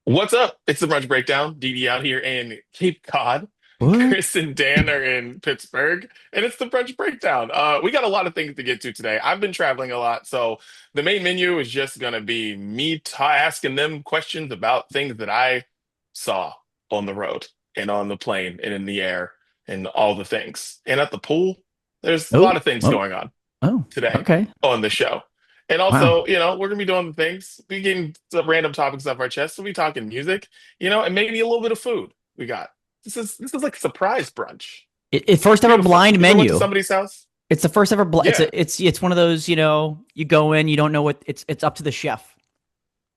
What's up? It's the Brunch Breakdown. DD out here in Cape Cod. What? Chris and Dan are in Pittsburgh, and it's the Brunch Breakdown. We got a lot of things to get to today. I've been traveling a lot, so the main menu is just gonna be me asking them questions about things that I saw on the road and on the plane and in the air and all the things. And at the pool, there's a lot Oh, of things oh, going on oh, today okay. on the show. And Wow. also, we're gonna be doing the things. We getting some random topics off our chest. We'll be talking music, and maybe a little bit of food we got. This is like a surprise brunch. It's first ever Beautiful. blind You ever went to menu. somebody's house? It's the first ever. Yeah. It's one of those. You go in, you don't know what it's up to the chef.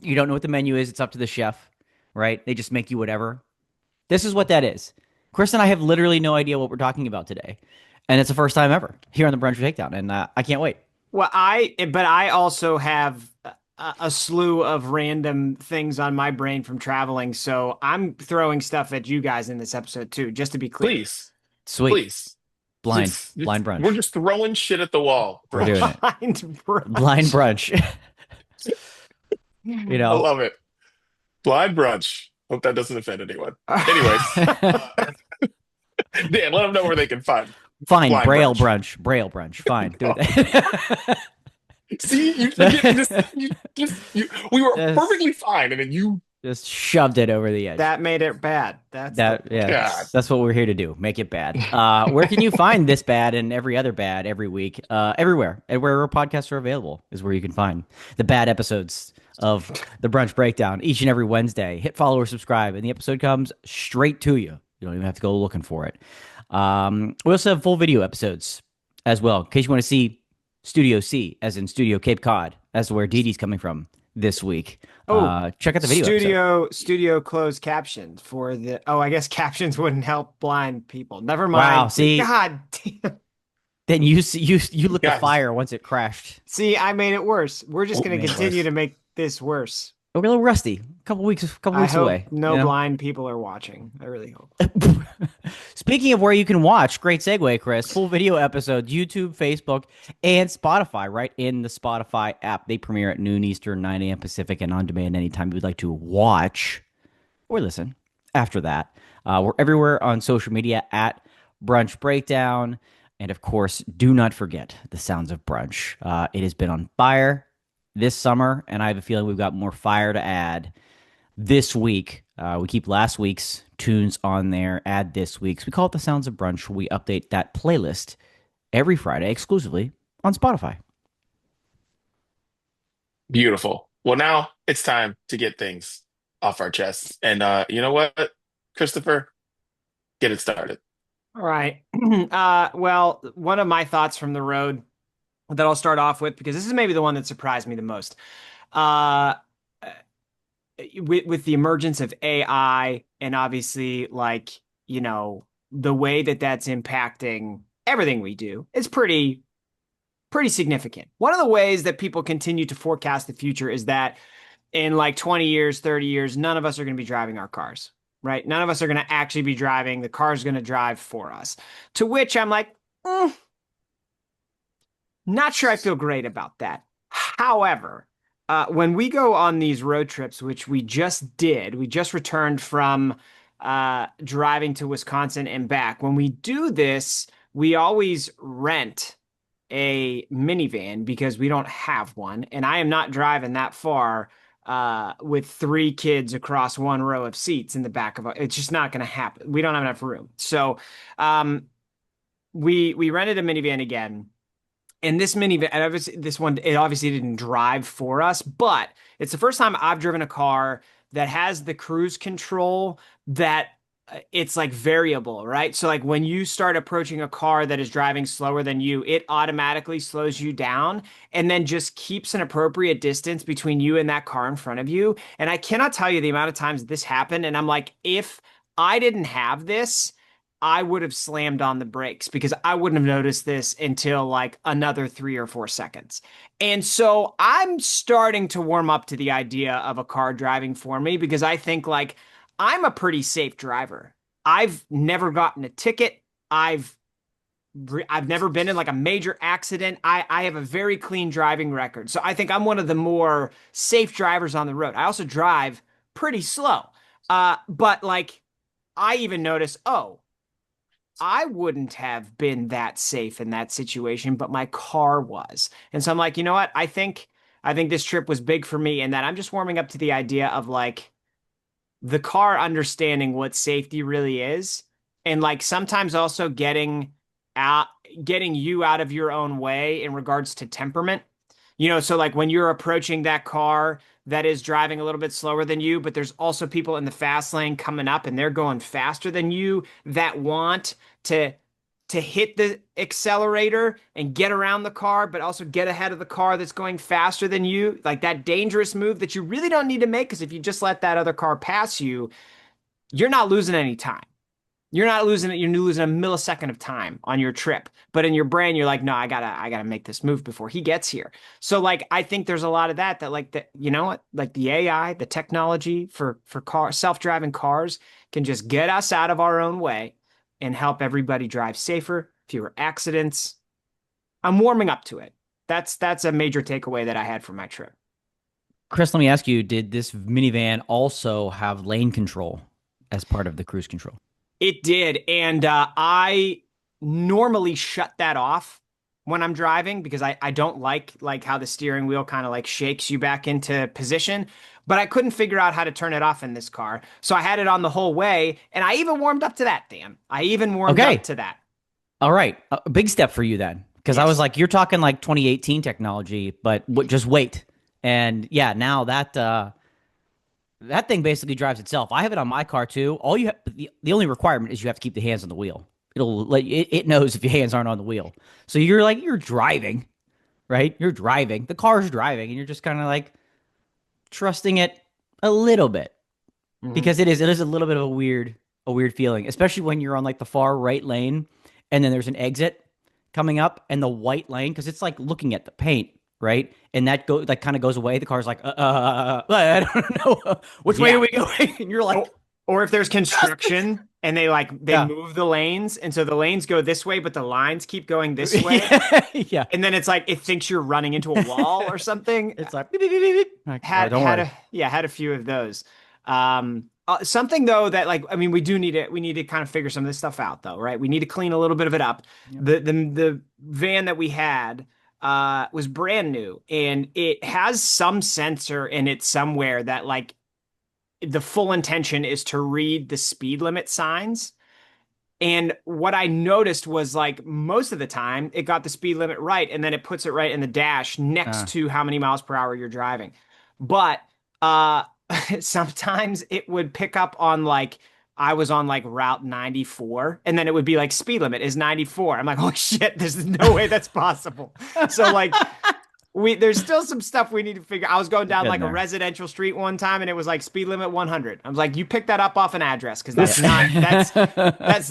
You don't know what the menu is. It's up to the chef, right? They just make you whatever. This is what that is. Chris and I have literally no idea what we're talking about today, and it's the first time ever here on the Brunch Takedown, and I can't wait. But I also have a slew of random things on my brain from traveling, so I'm throwing stuff at you guys in this episode too, just to be clear. Please, Sweet. please. Blind We're brunch. just throwing shit at the wall. We're doing Brunch. it. Blind Blind brunch. brunch. you I know. love it. Blind brunch. Hope that doesn't offend anyone. Anyways, Dan, let them know where they can find Fine, blind Braille brunch. brunch, Braille brunch. Fine, do Oh, it. see, you forget this. We were just, perfectly fine, and then you, just shoved it over the edge. That made it bad. That's the That yeah, God. that's what we're here to do. Make it bad. Where can you find this bad and every other bad every week? Everywhere and wherever podcasts are available is where you can find the bad episodes of the Brunch Breakdown each and every Wednesday. Hit follow or subscribe, and the episode comes straight to you. You don't even have to go looking for it. We also have full video episodes as well, in case you want to see Studio C, as in Studio Cape Cod, as to where Dee Dee's coming from this week. Oh, Check out the video episode. studio closed captions for the I guess captions wouldn't help blind people. Never Wow, mind. see, God damn. then you lit the Guys, fire once it crashed. See, I made it worse. We're just You gonna made it continue worse. to make this worse. We're a little rusty. Couple I weeks hope away. no blind people are watching. I really hope. Speaking of where you can watch, great segue, Chris. Full video episodes, YouTube, Facebook, and Spotify, right in the Spotify app. They premiere at noon Eastern, 9 a.m. Pacific, and on demand anytime you'd like to watch or listen after that. We're everywhere on social media at Brunch Breakdown. And of course, do not forget the sounds of brunch. It has been on fire this summer, and I have a feeling we've got more fire to add this week. We keep last week's tunes on there, add this week's. We call it the Sounds of Brunch. We update that playlist every Friday exclusively on Spotify. beautiful. Well, now it's time to get things off our chests. And you know what, Christopher? Get it started. All right. Well, one of my thoughts from the road that I'll start off with, because this is maybe the one that surprised me the most. Uh, with the emergence of AI and obviously the way that that's impacting everything we do, it's pretty significant. One of the ways that people continue to forecast the future is that in like 20 years, 30 years, none of us are going to be driving our cars, right? None of us are going to actually be driving. The car's going to drive for us. To which I'm like, not sure I feel great about that. However, when we go on these road trips, which we just did, we just returned from driving to Wisconsin and back. When we do this, we always rent a minivan because we don't have one. And I am not driving that far with three kids across one row of seats in the back of it's just not going to happen. We don't have enough room. So we rented a minivan again. And this minivan, and obviously this one, it obviously didn't drive for us, but it's the first time I've driven a car that has the cruise control that it's like variable, right? So like when you start approaching a car that is driving slower than you, it automatically slows you down and then just keeps an appropriate distance between you and that car in front of you. And I cannot tell you the amount of times this happened. And I'm like, if I didn't have this, I would have slammed on the brakes because I wouldn't have noticed this until like another 3 or 4 seconds. And so I'm starting to warm up to the idea of a car driving for me because I think like I'm a pretty safe driver. I've never gotten a ticket. I've never been in like a major accident. I have a very clean driving record. So I think I'm one of the more safe drivers on the road. I also drive pretty slow. But like I even noticed, oh, I wouldn't have been that safe in that situation, but my car was. And so I'm like, you know what? I think this trip was big for me and that I'm just warming up to the idea of like the car understanding what safety really is and like sometimes also out getting you out of your own way in regards to temperament. So like when you're approaching that car that is driving a little bit slower than you, but there's also people in the fast lane coming up and they're going faster than you that want to hit the accelerator and get around the car, but also get ahead of the car that's going faster than you. Like that dangerous move that you really don't need to make because if you just let that other car pass you, you're not losing any time. You're not losing it. You're losing a millisecond of time on your trip. But in your brain, you're like, no, I gotta make this move before he gets here. So like, I think there's a lot of that like that, you know what? Like the AI, the technology for self-driving cars can just get us out of our own way and help everybody drive safer, fewer accidents. I'm warming up to it. That's a major takeaway that I had from my trip. Chris, let me ask you, did this minivan also have lane control as part of the cruise control? It did. And I normally shut that off when I'm driving because I don't like how the steering wheel kind of like shakes you back into position. But I couldn't figure out how to turn it off in this car. So I had it on the whole way. And I even warmed up to that, Dan. I even warmed up to that. All right. A big step for you then. Because I was like, you're talking like 2018 technology, but just wait. And yeah, now that thing basically drives itself. I have it on my car too. All you have, the only requirement is you have to keep the hands on the wheel. It'll let it knows if your hands aren't on the wheel. So you're driving, right? You're driving. The car's driving, and you're just kind of like trusting it a little bit because it is a little bit of a weird feeling, especially when you're on like the far right lane, and then there's an exit coming up, and the white lane because it's like looking at the paint. Right, and that kind of goes away. The car's like, I don't know which way are we going. And you're like, or if there's construction and they move the lanes, and so the lanes go this way, but the lines keep going this way. Yeah, and then it's like it thinks you're running into a wall or something. It's like, beep, beep, beep, beep. Had a few of those. Something though that like I mean we need to kind of figure some of this stuff out though, right? We need to clean a little bit of it up. Yep. The van that we had was brand new and it has some sensor in it somewhere that like the full intention is to read the speed limit signs. And what I noticed was like most of the time it got the speed limit right and then it puts it right in the dash next to how many miles per hour you're driving. But sometimes it would pick up on like I was on like Route 94 and then it would be like speed limit is 94. I'm like, oh shit, there's no way that's possible. So like there's still some stuff we need to figure. I was going down like a residential street one time and it was like speed limit 100. I was like, you picked that up off an address because that's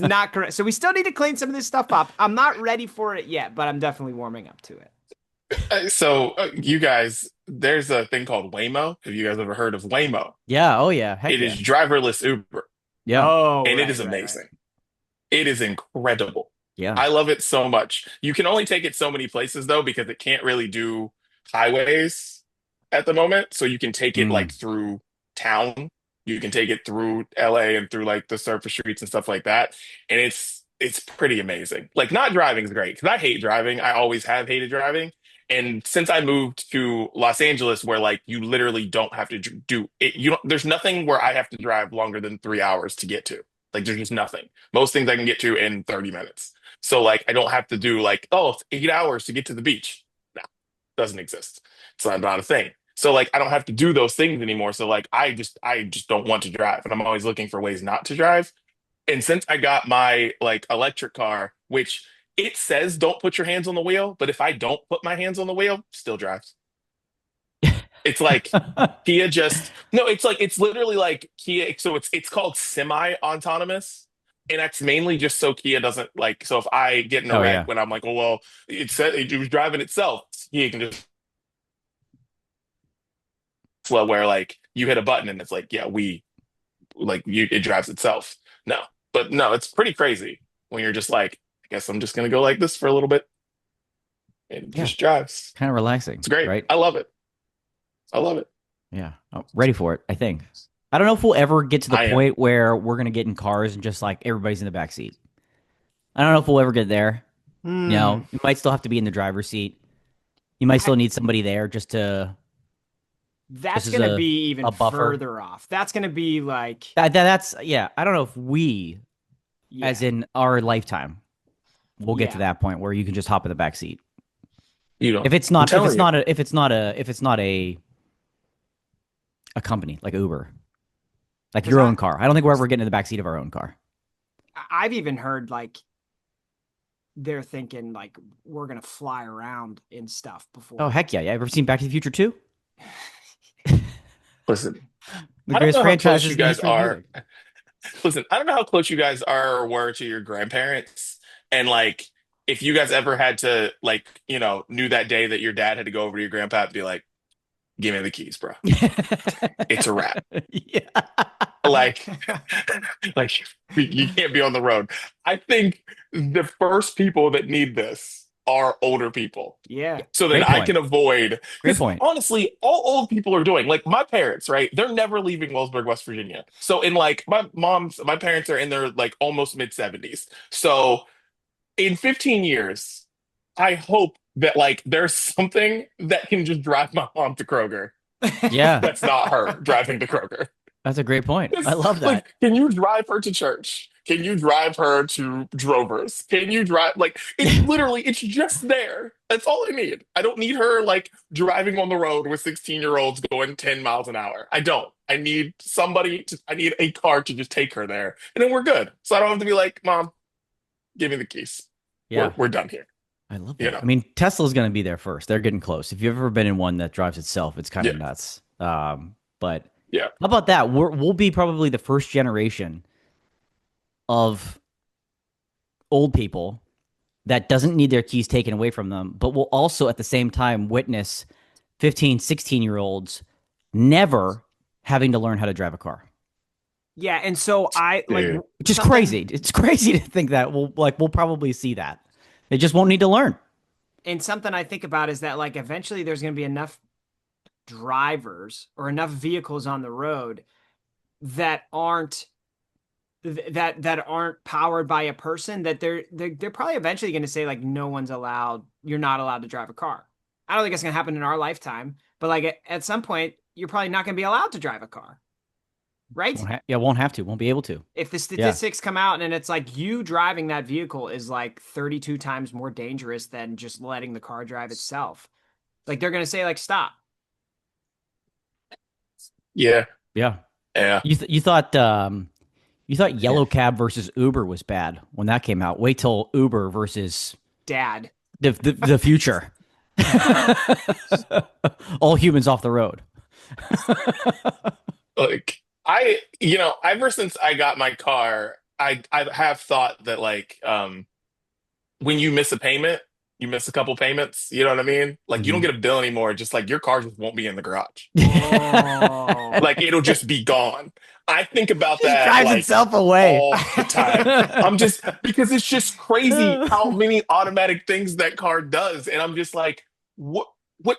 not correct. So we still need to clean some of this stuff up. I'm not ready for it yet, but I'm definitely warming up to it. So you guys, there's a thing called Waymo. Have you guys ever heard of Waymo? Yeah. Oh yeah. Heck it is driverless Uber. Yeah. Oh, and it is amazing. Right. It is incredible. Yeah. I love it so much. You can only take it so many places though, because it can't really do highways at the moment. So you can take it like through town. You can take it through LA and through like the surface streets and stuff like that. And it's pretty amazing. Like not driving is great because I hate driving. I always have hated driving. And since I moved to Los Angeles, where like you literally don't have to do it, there's nothing where I have to drive longer than 3 hours to get to. Like there's just nothing. Most things I can get to in 30 minutes. So like I don't have to do like, oh, it's 8 hours to get to the beach. No, doesn't exist. It's not a thing. So like I don't have to do those things anymore. So like I just don't want to drive. And I'm always looking for ways not to drive. And since I got my like electric car, which it says don't put your hands on the wheel, but if I don't put my hands on the wheel, still drives. It's like Kia it's literally like Kia. So it's called semi-autonomous. And that's mainly just so Kia doesn't like, so if I get in a wreck when I'm like, oh, well, it said it was driving itself, Kia can just flow where like you hit a button and it's like, yeah, it drives itself. No, it's pretty crazy when you're just like, I guess I'm just going to go like this for a little bit. And it just drives. Kind of relaxing. It's great. Right? I love it. Yeah. Oh, ready for it, I think. I don't know if we'll ever get to the I am. point where we're gonna get in cars and just like everybody's in the back seat. I don't know if we'll ever get there. Hmm. You might still have to be in the driver's seat. You might I, still need somebody there just that's as going to be even a buffer. further off. That's going to be like, That's yeah. I don't know if we, as yeah, in our lifetime, we'll get to yeah. that point where you can just hop in the back seat. You know, If it's I'm not if it's telling you. not a if it's not a if it's not a company like Uber, like Because your own car. I don't think we're ever getting in the back seat of our own car. I've even heard like they're thinking like we're going to fly around and stuff Oh before. heck yeah! Yeah, ever seen Back to the Future 2? Listen, The I don't greatest know how close franchises you in the guys history of are. music. Listen, I don't know how close you guys are or were to your grandparents. And like, if you guys ever had to, like, knew that day that your dad had to go over to your grandpa and be like, give me the keys, bro. It's a wrap. Yeah. Like, like you can't be on the road. I think the first people that need this are older people. Yeah. So then Great I point. can avoid, Great because point. honestly, all old people are doing, like my parents, right? They're never leaving Wellsburg, West Virginia. So in like my parents are in their like almost mid 70s. So in 15 years, I hope that like there's something that can just drive my mom to Kroger. Yeah, That's not her driving to Kroger. that's a great point. I It's love that. like, can you drive her to church? Can you drive her to Drovers? Can you drive like it's literally it's just there. That's all I need. I don't need her like driving on the road with 16-year-olds going 10 miles an hour. I don't. I need a car to just take her there. And then we're good. So I don't have to be like, Mom, give me the keys. Yeah, We're done here. I love You that. know? I mean, Tesla's going to be there first. They're getting close. If you've ever been in one that drives itself, it's kind of Yeah. nuts. But Yeah. how about that? We'll be probably the first generation of old people that doesn't need their keys taken away from them, but will also at the same time witness 15, 16-year-olds never having to learn how to drive a car. Yeah. And so I like Dude. Which is something, crazy. It's crazy to think that we'll probably see that. They just won't need to learn. and something I think about is that like eventually there's going to be enough drivers or enough vehicles on the road that aren't powered by a person that they're probably eventually going to say like no one's allowed, you're not allowed to drive a car. I don't think it's going to happen in our lifetime, but like at some point you're probably not going to be allowed to drive a car, right? Won't have to. Won't be able to. If the Yeah. statistics come out and it's like you driving that vehicle is like 32 times more dangerous than just letting the car drive itself, like they're going to say like stop. Yeah. Yeah. Yeah. You thought Yellow Cab versus Uber was bad when that came out. Wait till Uber versus Dad. the future. All humans off the road. Like ever since I got my car, I have thought that like when you miss a payment, you miss a couple payments, you know what I mean? Like you don't Mhm. get a bill anymore, just like your car just won't be in the garage. Oh. Like it'll just be gone. I think about Just that drives like itself away. all the time. I'm just because it's just crazy how many automatic things that car does. And I'm just like, what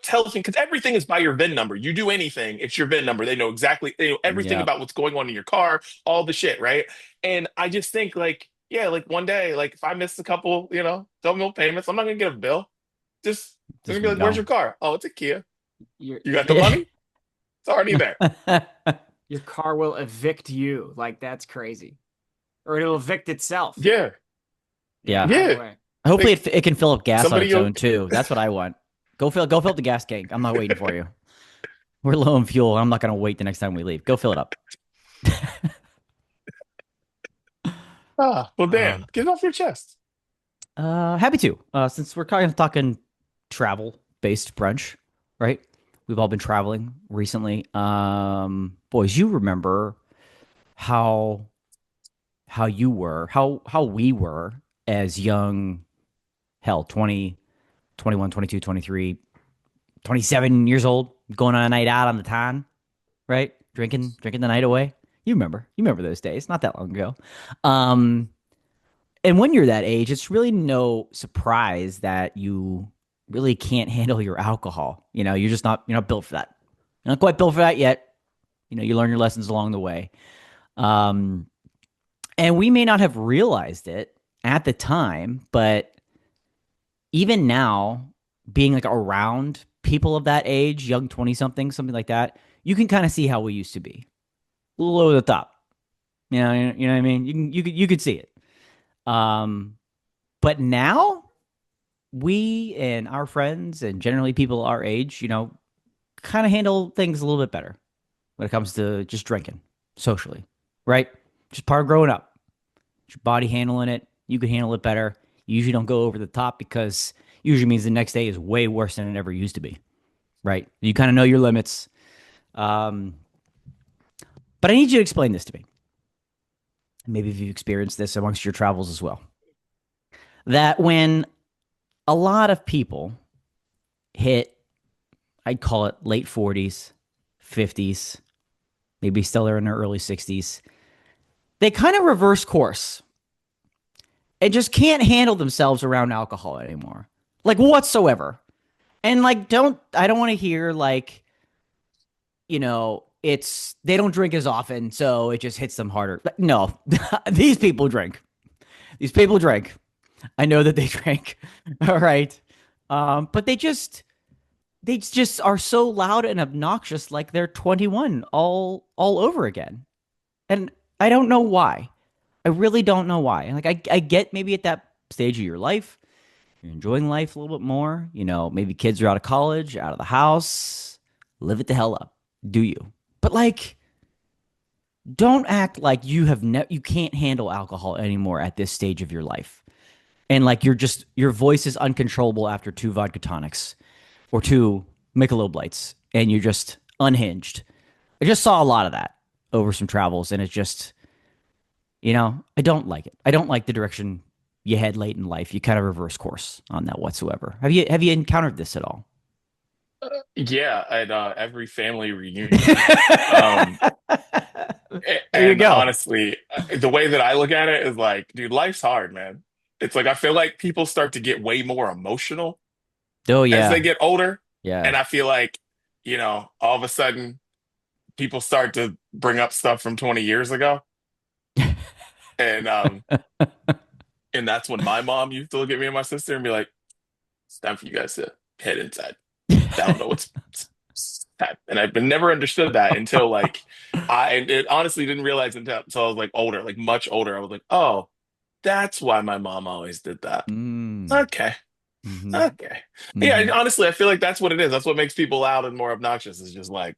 tells me? Because everything is by your VIN number. You do anything, it's your VIN number. They know everything Yeah. about what's going on in your car, all the shit, right? And I just think like, yeah, like one day, like if I miss a couple, double payments, I'm not gonna get a bill. Just they're Just gonna be like, where's no. your car? Oh, it's a Kia. Your You got the money? It's already there. your car will evict you. Like that's crazy. Or it'll evict itself. Yeah. Yeah. Either Yeah. way. Hopefully Like it can fill up gas on somebody its will own too. That's what I want. Go fill up the gas tank. I'm not waiting for you. We're low on fuel. I'm not going to wait the next time we leave. Go fill it up. well damn, get it off your chest. Happy to. Since we're kind of talking travel based brunch, right? We've all been traveling recently. Boys, you remember how how we were as young, hell, 20, 21, 22, 23, 27 years old, going on a night out on the town, right? Drinking the night away. You remember those days, not that long ago. Um, and when you're that age, it's really no surprise that you really can't handle your alcohol. You're just not, you're not built for that. You're not quite built for that yet. You learn your lessons along the way. Um, and we may not have realized it at the time, but even now, being like around people of that age, young 20 something, something like that, you can kind of see how we used to be. A little over the top. You know what I mean? You could see it. Um, but now we and our friends and generally people our age, kind of handle things a little bit better when it comes to just drinking socially, right? Just part of growing up. Your body handling it, you can handle it better. You usually don't go over the top because usually means the next day is way worse than it ever used to be, right? You kind of know your limits. Um, but I need you to explain this to me. Maybe if you've experienced this amongst your travels as well. That when a lot of people hit, I'd call it late 40s, 50s, maybe still they're in their early 60s, they kind of reverse course and just can't handle themselves around alcohol anymore, like whatsoever. And like, I don't want to hear like, it's they don't drink as often, so it just hits them harder. No, these people drink. These people drink. I know that they drink. All right. But they just are so loud and obnoxious, like they're 21 all over again. And I don't know why. I really don't know why. Like I get maybe at that stage of your life, you're enjoying life a little bit more. Maybe kids are out of college, out of the house. Live it the hell up. Do you? But like, don't act like you can't handle alcohol anymore at this stage of your life. And like your voice is uncontrollable after two vodka tonics or two Michelob Lights, and you're just unhinged. I just saw a lot of that over some travels, and it's just, I don't like it. I don't like the direction you head late in life. You kind of reverse course on that whatsoever. Have you encountered this at all? Yeah, at every family reunion. Um, There you and go. honestly, the way that I look at it is like, dude, life's hard, man. It's like I feel like people start to get way more emotional Oh as they yeah, get older. yeah. And I feel like, all of a sudden people start to bring up stuff from 20 years ago. And and that's when my mom used to look at me and my sister and be like, it's time for you guys to head inside. I don't know what's time. And I've been never understood that until like and it honestly didn't realize until I was like older, like much older. I was like, oh, that's why my mom always did that. Mm. Okay. Hmm. Okay. Yeah, and Hmm. honestly, I feel like that's what it is. That's what makes people loud and more obnoxious. Is just like,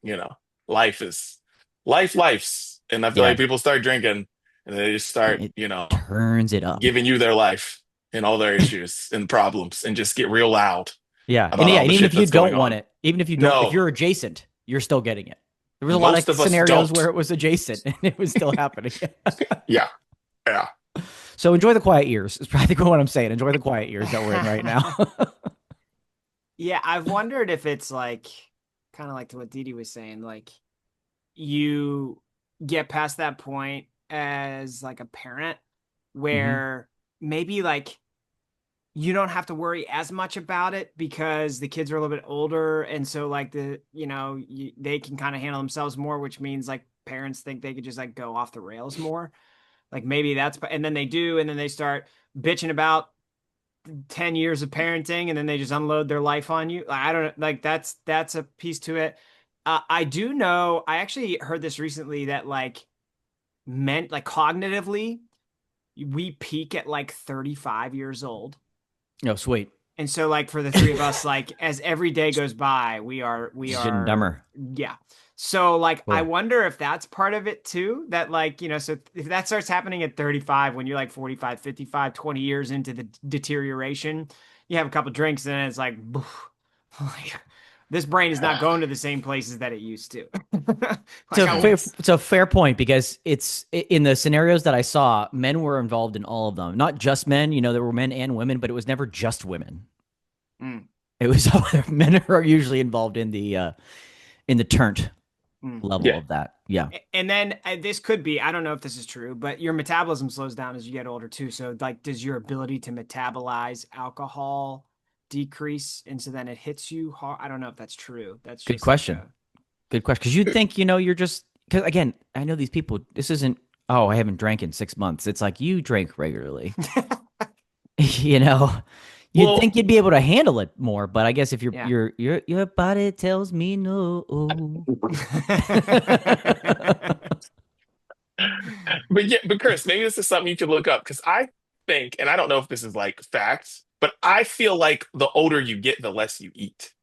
life is life's. And I feel Yeah, like people start drinking and they just start, it turns it up. giving you their life and all their issues and problems and just get real loud Yeah, and about yeah, all and the even shit if you that's going don't want on. it, even if you don't, if No, you're adjacent, you're still getting it. There was a lot of most of us scenarios where don't. it was adjacent and it was still happening. Yeah. Yeah. So enjoy the quiet years. Is probably what I'm saying. Enjoy the quiet years that we're in right now. Yeah, I've wondered if it's like kind of like to what Didi was saying, like you get past that point as like a parent Hmm. where maybe like you don't have to worry as much about it because the kids are a little bit older, and so like they can kind of handle themselves more, which means like parents think they could just like go off the rails more. Like maybe and then they do, and then they start bitching about 10 years of parenting, and then they just unload their life on you. Like, I don't know, like that's a piece to it. I do know, I actually heard this recently that like meant like cognitively we peak at like 35 years old. Oh, sweet. And so like for the three of us, like as every day goes by, we Just getting are dumber. yeah. So like I Cool. wonder if that's part of it too, that like, so if that starts happening at 35 when you're like 45, 55, 20 years into the deterioration, you have a couple drinks and then it's like, like this brain is not going to the same places that it used to. It's Like a I fair, want. it's a fair point because it's in the scenarios that I saw, men were involved in all of them. Not just men, there were men and women, but it was never just women. Mm, It was men are usually involved in the turnt mm. level Yeah. of that. Yeah. And then this could be, I don't know if this is true, but your metabolism slows down as you get older too. So like, does your ability to metabolize alcohol decrease? And so then it hits you hard. I don't know if that's true. That's Good just like question. a, Good question. Because you'd think, you're just because again, I know these people. This isn't. Oh, I haven't drank in 6 months. It's like you drink regularly. You know, you'd think Well, you'd be able to handle it more, but I guess if Yeah. your body tells me no. but yeah, but Chris, maybe this is something you could look up because I think, and I don't know if this is like facts, but I feel like the older you get, the less you eat.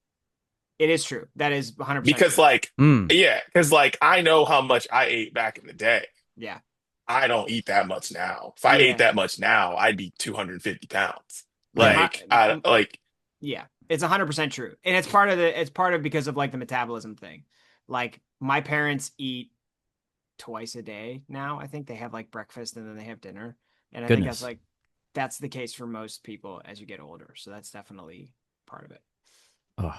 It is true. That is 100% Because true. like, Mm, yeah, because like I know how much I ate back in the day. Yeah. I don't eat that much now. If I ate Yeah. that much now, I'd be 250 pounds. Yeah. right. Like I like Yeah. It's 100% true. And it's part of because of like the metabolism thing. Like my parents eat twice a day now. I think they have like breakfast and then they have dinner. And I think Goodness. that's the case for most people as you get older. So that's definitely part of it. Oh,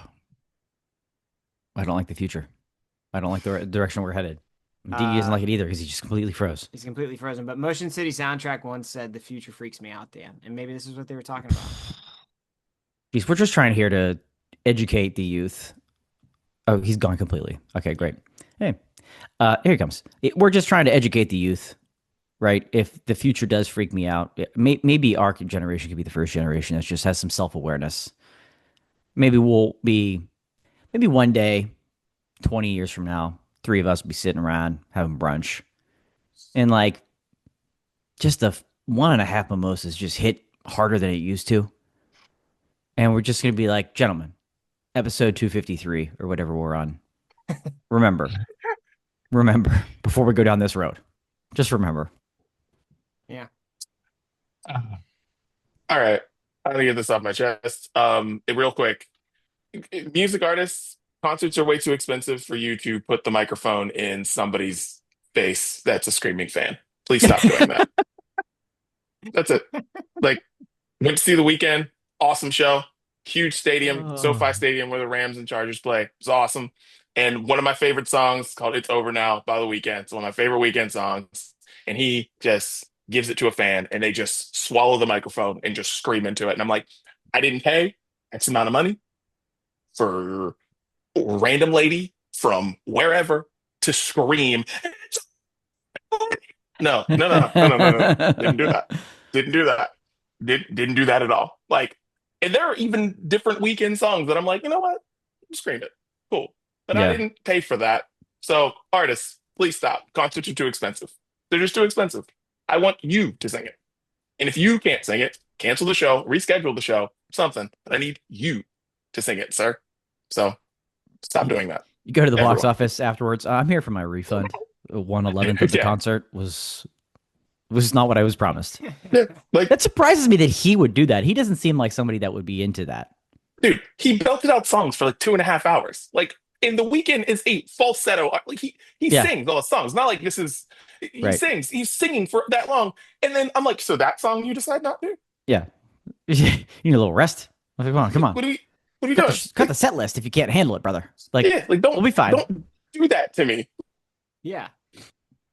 I don't like the future. I don't like the direction we're headed. DD doesn't Uh, like it either because he just completely froze. He's completely frozen. But Motion City Soundtrack once said the future freaks me out, Dan. And maybe this is what they were talking about. Jeez, we're just trying here to educate the youth. Oh, he's gone completely. Okay, great. Hey, here he comes. We're just trying to educate the youth, right? If the future does freak me out, maybe our generation could be the first generation that just has some self awareness. Maybe maybe one day, 20 years from now, three of us will be sitting around having brunch, and like just the one and a half mimosas just hit harder than it used to, and we're just gonna be like, gentlemen, episode 253 or whatever we're on. Remember, remember before we go down this road. Just remember. Yeah. all right. I'm gonna get this off my chest. Real quick. Music artists, concerts are way too expensive for you to put the microphone in somebody's face that's a screaming fan. Please stop doing that. That's it. Like, went to see The Weeknd, awesome show, huge stadium, Oh. SoFi Stadium where the Rams and Chargers play. It was awesome. And one of my favorite songs called It's Over Now by The Weeknd. It's one of my favorite Weeknd songs. And he just gives it to a fan and they just swallow the microphone and just scream into it. And I'm like, I didn't pay X amount of money for a random lady from wherever to scream. No. Didn't do that. Didn't do that. Didn't do that at all. Like, and there are even different Weekend songs that I'm like, you know what? Scream it. Cool. But I Yeah. didn't pay for that. So artists, please stop. Concerts are too expensive. They're just too expensive. I want you to sing it. And if you can't sing it, cancel the show, reschedule the show, something. But I need you to sing it, sir. So stop doing that, You go to the box everyone. office afterwards. I'm here for my refund. 1/11th of the Yeah. concert was not what I was promised. Yeah. Like, That surprises me that he would do that. He doesn't seem like somebody that would be into that. dude, he belted out songs for like 2.5 hours. Like, and The Weeknd is a falsetto. Like he Yeah, sings all the songs. Not like this is he right. sings. He's singing for that long. And then I'm like, so that song you decide not to? Yeah. You need a little rest. I'm like, come on. What are we what are you Cut doing? cut the set list if you can't handle it, brother. Like, Yeah, like we'll be fine. don't do that to me. Yeah.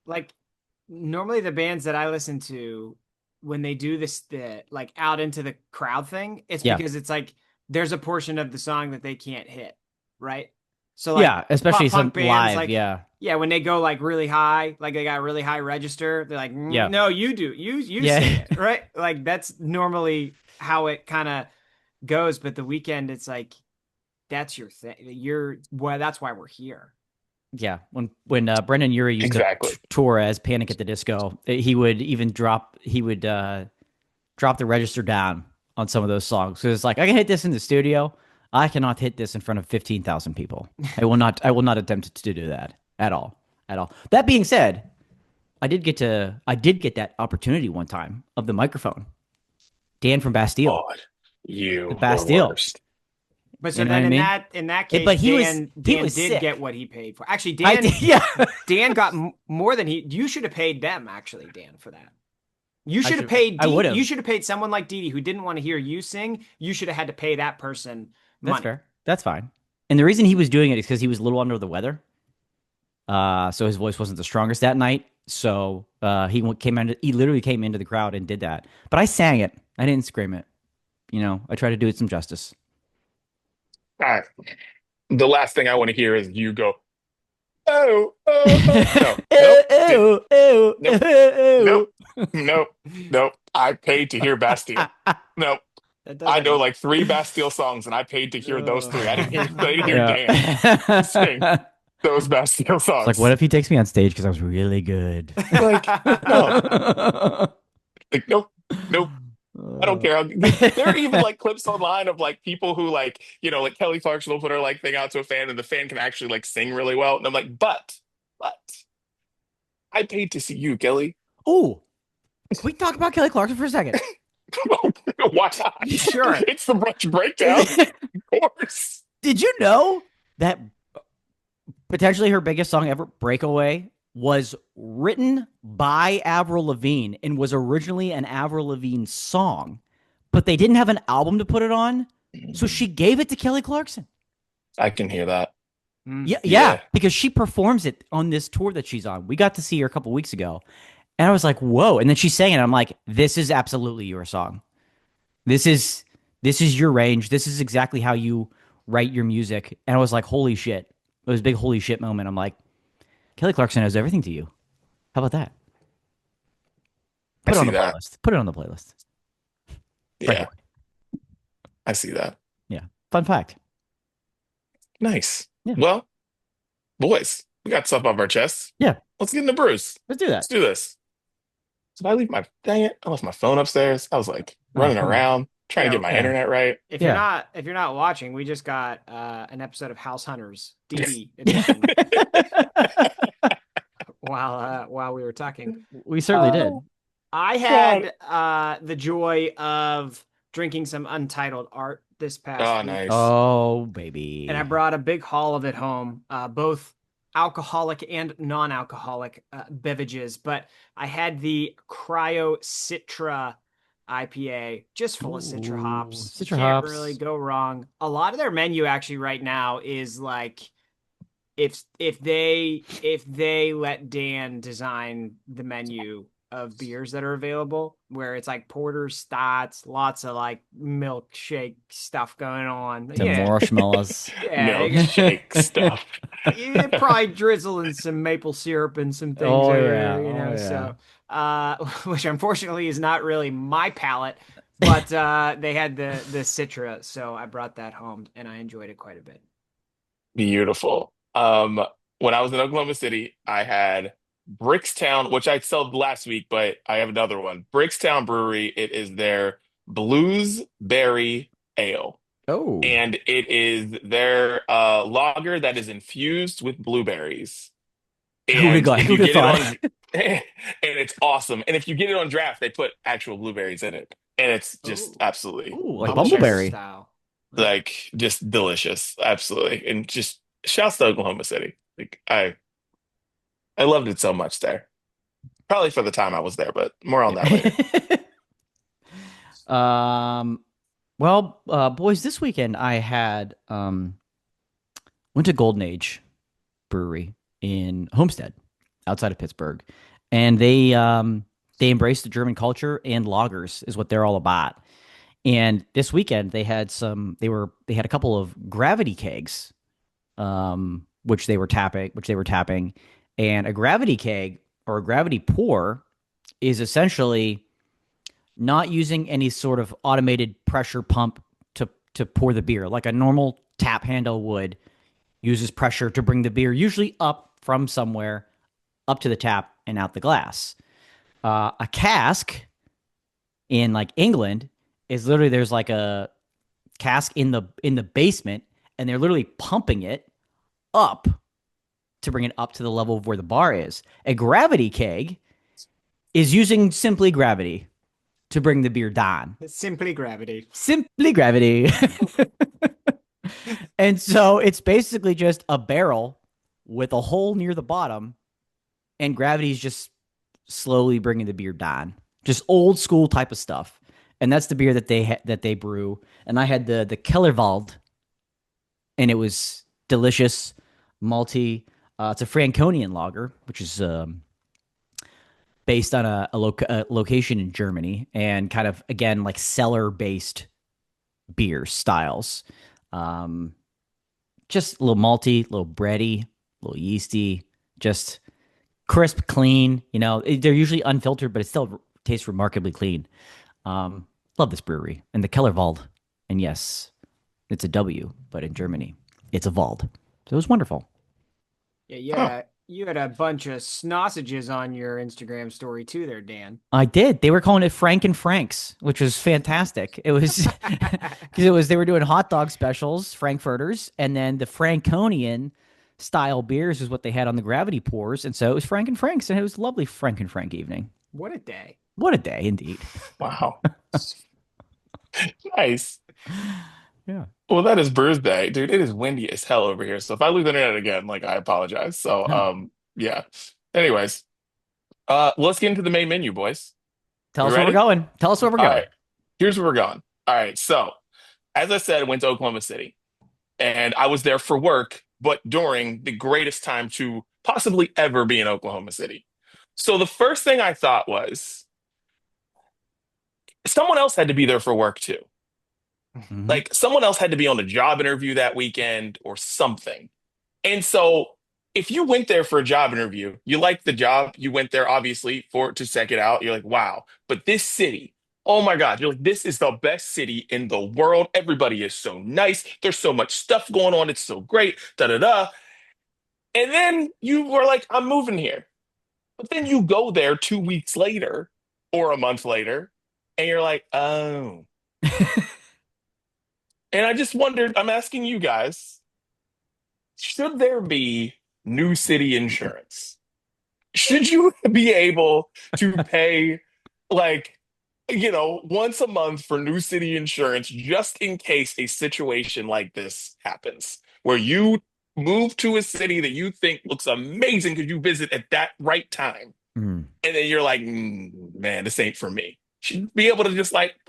Like normally the bands that I listen to when they do the like out into the crowd thing, it's Yeah. because it's like there's a portion of the song that they can't hit, right? So like Yeah, especially some punk bands live. like Yeah. when they go like really high, like they got a really high register, they're like, Yeah. no, you do. You Yeah. sing it, right? Like that's normally how it kind of goes, but the weekend it's like that's your thing. That's why we're here. Yeah, when Brendan Urie used to Exactly. tour as Panic at the Disco, he would even drop drop the register down on some of those songs. So it's like I can hit this in the studio, I cannot hit this in front of 15,000 people. I will not attempt to do that at all, at all. That being said, I did get that opportunity one time of the microphone. Dan from Bastille, God, you the were Bastille. worst. But so You know then what I mean? in that case, But he Dan was did sick. get what he paid for. Actually, I Dan did, yeah. Dan got more than you should have paid them. Actually, Dan, for that. You should have paid. I would have. You should have paid someone like Dee Dee who didn't want to hear you sing. You should have had to pay that person money. That's fair. That's fine. And the reason he was doing it is because he was a little under the weather. So his voice wasn't the strongest that night. So he literally came into the crowd and did that. But I sang it. I didn't scream it. You know, I tried to do it some justice. All right. The last thing I want to hear is you go. Oh, oh, oh. No, nope, Ew, ew, nope, ew, nope, nope, nope. I paid to hear Bastille. Nope. That I doesn't. know like three Bastille songs, and I paid to hear those three. I didn't hear Yeah. Dan sing those Bastille It's like, what songs. if he takes me on stage because I was really good? Like, no, like nope, nope. I don't Uh, care. There are even like clips online of like people who like, like Kelly Clarkson will put her like thing out to a fan and the fan can actually like sing really well. And I'm like, but I paid to see you, Kelly. Ooh, can we talk about Kelly Clarkson for a second? Why not? Sure. It's the brunch breakdown, of course. Did you know that potentially her biggest song ever, Breakaway, was written by Avril Lavigne and was originally an Avril Lavigne song, but they didn't have an album to put it on, so she gave it to Kelly Clarkson. I can hear that. Yeah, Yeah. because she performs it on this tour that she's on. We got to see her a couple weeks ago, and I was like, "Whoa!" And then she sang it. I'm like, "This is absolutely your song. This is your range. This is exactly how you write your music." And I was like, "Holy shit!" It was a big holy shit moment. I'm like, Kelly Clarkson knows everything to you. How about that? I Put it on see the that. playlist. Put it on the playlist. Yeah, Breakaway. I see that. Yeah. Fun fact. Nice. Yeah. Well, boys, we got stuff off our chests. Yeah. Let's get into brews. Let's do that. Let's do this. So if I leave my dang it, I left my phone upstairs. I was like Oh, running come on. around trying to Yeah. get my Yeah. internet right. Yeah. If you're not watching, we just got an episode of House Hunters Yes. DD edition while we were talking. We certainly did. I had the joy of drinking some Untitled Art this past Oh, week. nice. Oh, baby. And I brought a big haul of it home, both alcoholic and non-alcoholic beverages. But I had the Cryo Citra IPA, just full of Citra hops. Citra Can't hops. really go wrong. A lot of their menu actually right now is like if they let Dan design the menu of beers that are available, where it's like porters, stouts, lots of like milkshake stuff going on. The marshmallows. Milkshake stuff. You probably drizzling some maple syrup and some things Oh, over yeah. there, you know. Oh, yeah. So, which unfortunately is not really my palate, but they had the Citra, so I brought that home and I enjoyed it quite a bit. Beautiful. When I was in Oklahoma City, I had Brickstown, which I sold last week, but I have another one. Brickstown Brewery. It is their Bluesberry Ale. Oh. And it is their lager that is infused with blueberries. And if you Who'd have get it on, thought? and it's awesome. And if you get it on draft, they put actual blueberries in it, and it's just absolutely Ooh, like delicious. bumbleberry. Style. Like just delicious, absolutely. And just shouts to Oklahoma City. Like I loved it so much there. Probably for the time I was there, but more on that later. Well, boys, this weekend I had went to Golden Age Brewery in Homestead, outside of Pittsburgh, and they embrace the German culture and lagers is what they're all about. And this weekend they had a couple of gravity kegs, which they were tapping, and a gravity keg or a gravity pour is essentially not using any sort of automated pressure pump to pour the beer like a normal tap handle would. Uses pressure to bring the beer usually up from somewhere up to the tap and out the glass. A cask in like England is literally there's like a cask in the basement and they're literally pumping it up to bring it up to the level of where the bar is. A gravity keg is using simply gravity to bring the beer down. Simply gravity. Simply gravity. And so it's basically just a barrel with a hole near the bottom, and gravity's just slowly bringing the beer down. Just old school type of stuff. And that's the beer that they brew. And I had the Kellerwald, and it was delicious, malty. It's a Franconian lager, which is based on a location in Germany, and kind of again like cellar based beer styles. Just a little malty, a little bready, a a little yeasty, just crisp, clean. They're usually unfiltered, but it still tastes remarkably clean. Love this brewery and the Kellerwald. And yes, it's a W, but in Germany, it's a Wald. So it was wonderful. Yeah, you had a bunch of sausages on your Instagram story too there, Dan. I did. They were calling it Frank and Frank's, which was fantastic. It was because they were doing hot dog specials, Frankfurters, and then the Franconian style beers is what they had on the gravity pours, and so it was Frank and Frank's, and it was a lovely Frank and Frank evening. What a day! What a day, indeed. Wow. Nice. Yeah. Well, that is Brew's Day, dude. It is windy as hell over here. So if I lose internet again, like I apologize. So yeah. Anyways, let's get into the main menu, boys. Tell You us where we're ready? going. Tell us where we're All going. right. Here's where we're going. All right. So as I said, I went to Oklahoma City and I was there for work, but during the greatest time to possibly ever be in Oklahoma City. So the first thing I thought was someone else had to be there for work too. Mhm. Like someone else had to be on a job interview that weekend or something. And so if you went there for a job interview, you liked the job, you went there obviously for to check it out. You're like, wow, but this city, oh my God, you're like, this is the best city in the world. Everybody is so nice. There's so much stuff going on. It's so great. Da da da. And then you were like, I'm moving here. But then you go there 2 weeks later or a month later, and you're like, oh. And I just wondered, I'm asking you guys, should there be new city insurance? Should you be able to pay like, once a month for new city insurance just in case a situation like this happens, where you move to a city that you think looks amazing because you visit at that right time, Mm. and then you're like, man, this ain't for me. Should you be able to just like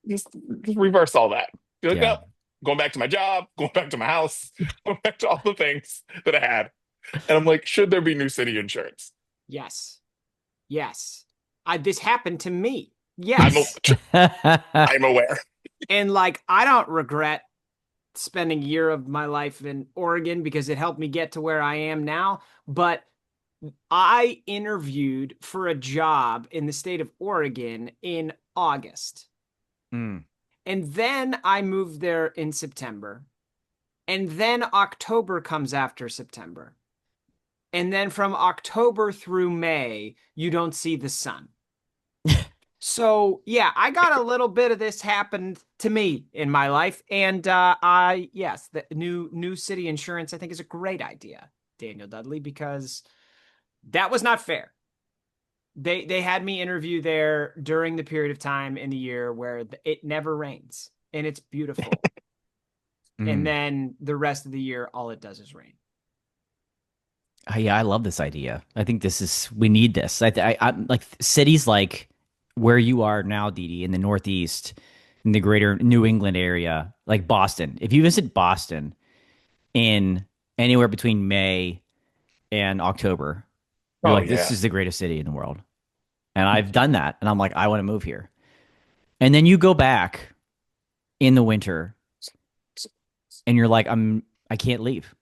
just, just reverse all that. Be like, Yeah. oh, going back to my job, going back to my house, going back to all the things that I had. And I'm like, should there be new city insurance? Yes, yes. This happened to me. I'm, Yes, I'm aware. and like I don't regret spending a year of my life in Oregon because it helped me get to where I am now. But I interviewed for a job in the state of Oregon in August. Mm. And then I moved there in September. And then October comes after September. And then from October through May, you don't see the sun. So, yeah, I got a little bit of this happened to me in my life. And yes, the new city insurance, I think, is a great idea, Daniel Dudley, because that was not fair. They had me interview there during the period of time in the year where it never rains and it's beautiful. And then the rest of the year, all it does is rain. Yeah, I love this idea. I think we need this. I like cities like where you are now, Didi, in the Northeast, in the greater New England area, like Boston. If you visit Boston in anywhere between May and October, you're like, this is the greatest city in the world. And I've done that. And I'm like, I want to move here. And then you go back in the winter and you're like, I can't leave.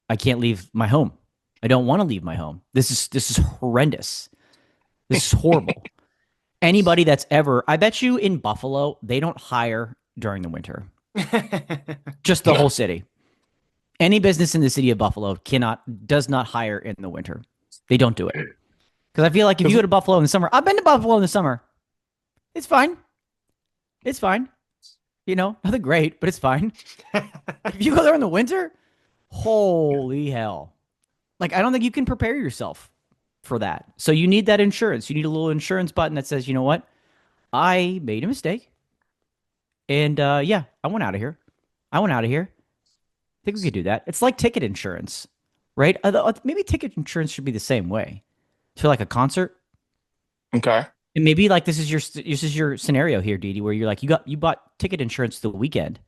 I can't leave my home. I don't want to leave my home. This is horrendous. This is horrible. Anybody that's I bet you in Buffalo, they don't hire during the winter. Just the whole city. Any business in the city of Buffalo does not hire in the winter. They don't do it. Because I feel like if you go to Buffalo in the summer, I've been to Buffalo in the summer. It's fine. It's fine. Nothing great, but it's fine. If you go there in the winter, holy hell. Like, I don't think you can prepare yourself for that. So you need that insurance. You need a little insurance button that says, you know what? I made a mistake. And yeah, I went out of here. I think we could do that. It's like ticket insurance, right? Maybe ticket insurance should be the same way. For like a concert. Okay. And maybe like this is your scenario here, Didi, where you're like you bought ticket insurance the weekend,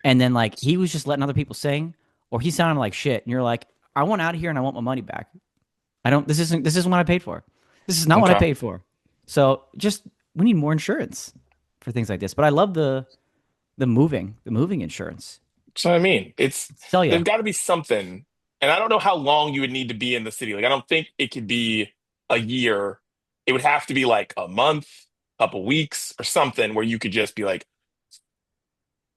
and then like he was just letting other people sing, or he sounded like shit, and you're like, I want out of here and I want my money back. This isn't what I paid for. This is not what I paid for. So we need more insurance for things like this. But I love the moving insurance. So I mean, it's Tell you. there's got to be something, and I don't know how long you would need to be in the city. Like, I don't think it could be a year. It would have to be like a month, couple weeks, or something where you could just be like,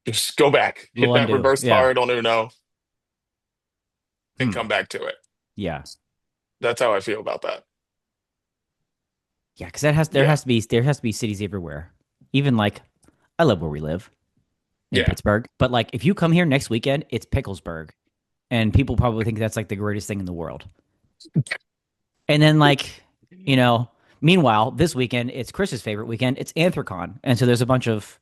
just go back, hit Little that undo. reverse Yeah. card on Uno, and Hmm. come back to it. Yeah. That's how I feel about that. Yeah, because that has Yeah, there has to be cities everywhere. Even like I love where we live in yeah. Pittsburgh, but like if you come here next weekend, it's Picklesburg, and people probably think that's like the greatest thing in the world. And then like you know, meanwhile this weekend it's Chris's favorite weekend. It's Anthrocon, and so there's a bunch of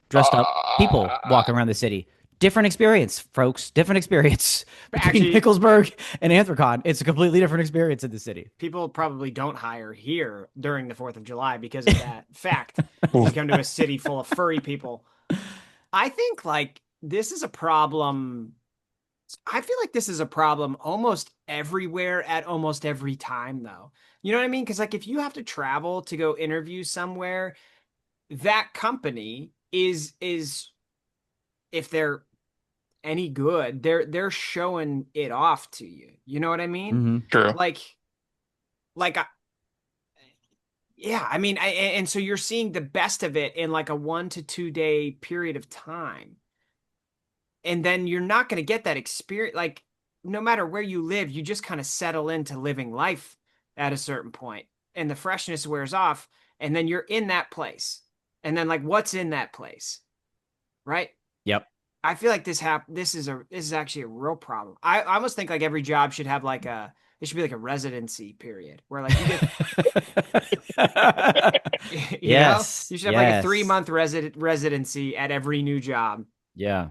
dressed up people Uh, walking around the city. Different experience, folks. Different experience between Actually, Picklesburg and Anthrocon. It's a completely different experience in the city. people probably don't hire here during the 4th of July because of that fact. You oof. come to a city full of furry people. I think like this is a problem. I feel like this is a problem almost everywhere at almost every time, though. You know what I mean? Because like if you have to travel to go interview somewhere, that company is if they're any good, they're showing it off to you. You know what I mean? Mm-hmm. True. Like like yeah, I mean, and so you're seeing the best of it in like a 1 to 2 day period of time. And then you're not going to get that experience. Like, no matter where you live, you just kind of settle into living life at a certain point, and the freshness wears off. And then you're in that place. And then, like, what's in that place? Right. Yep. I feel like this is actually a real problem. I almost think like every job should have like it should be like a residency period where like you get Yes. you should have like a Yes. 3 month residency at every new job. Yeah.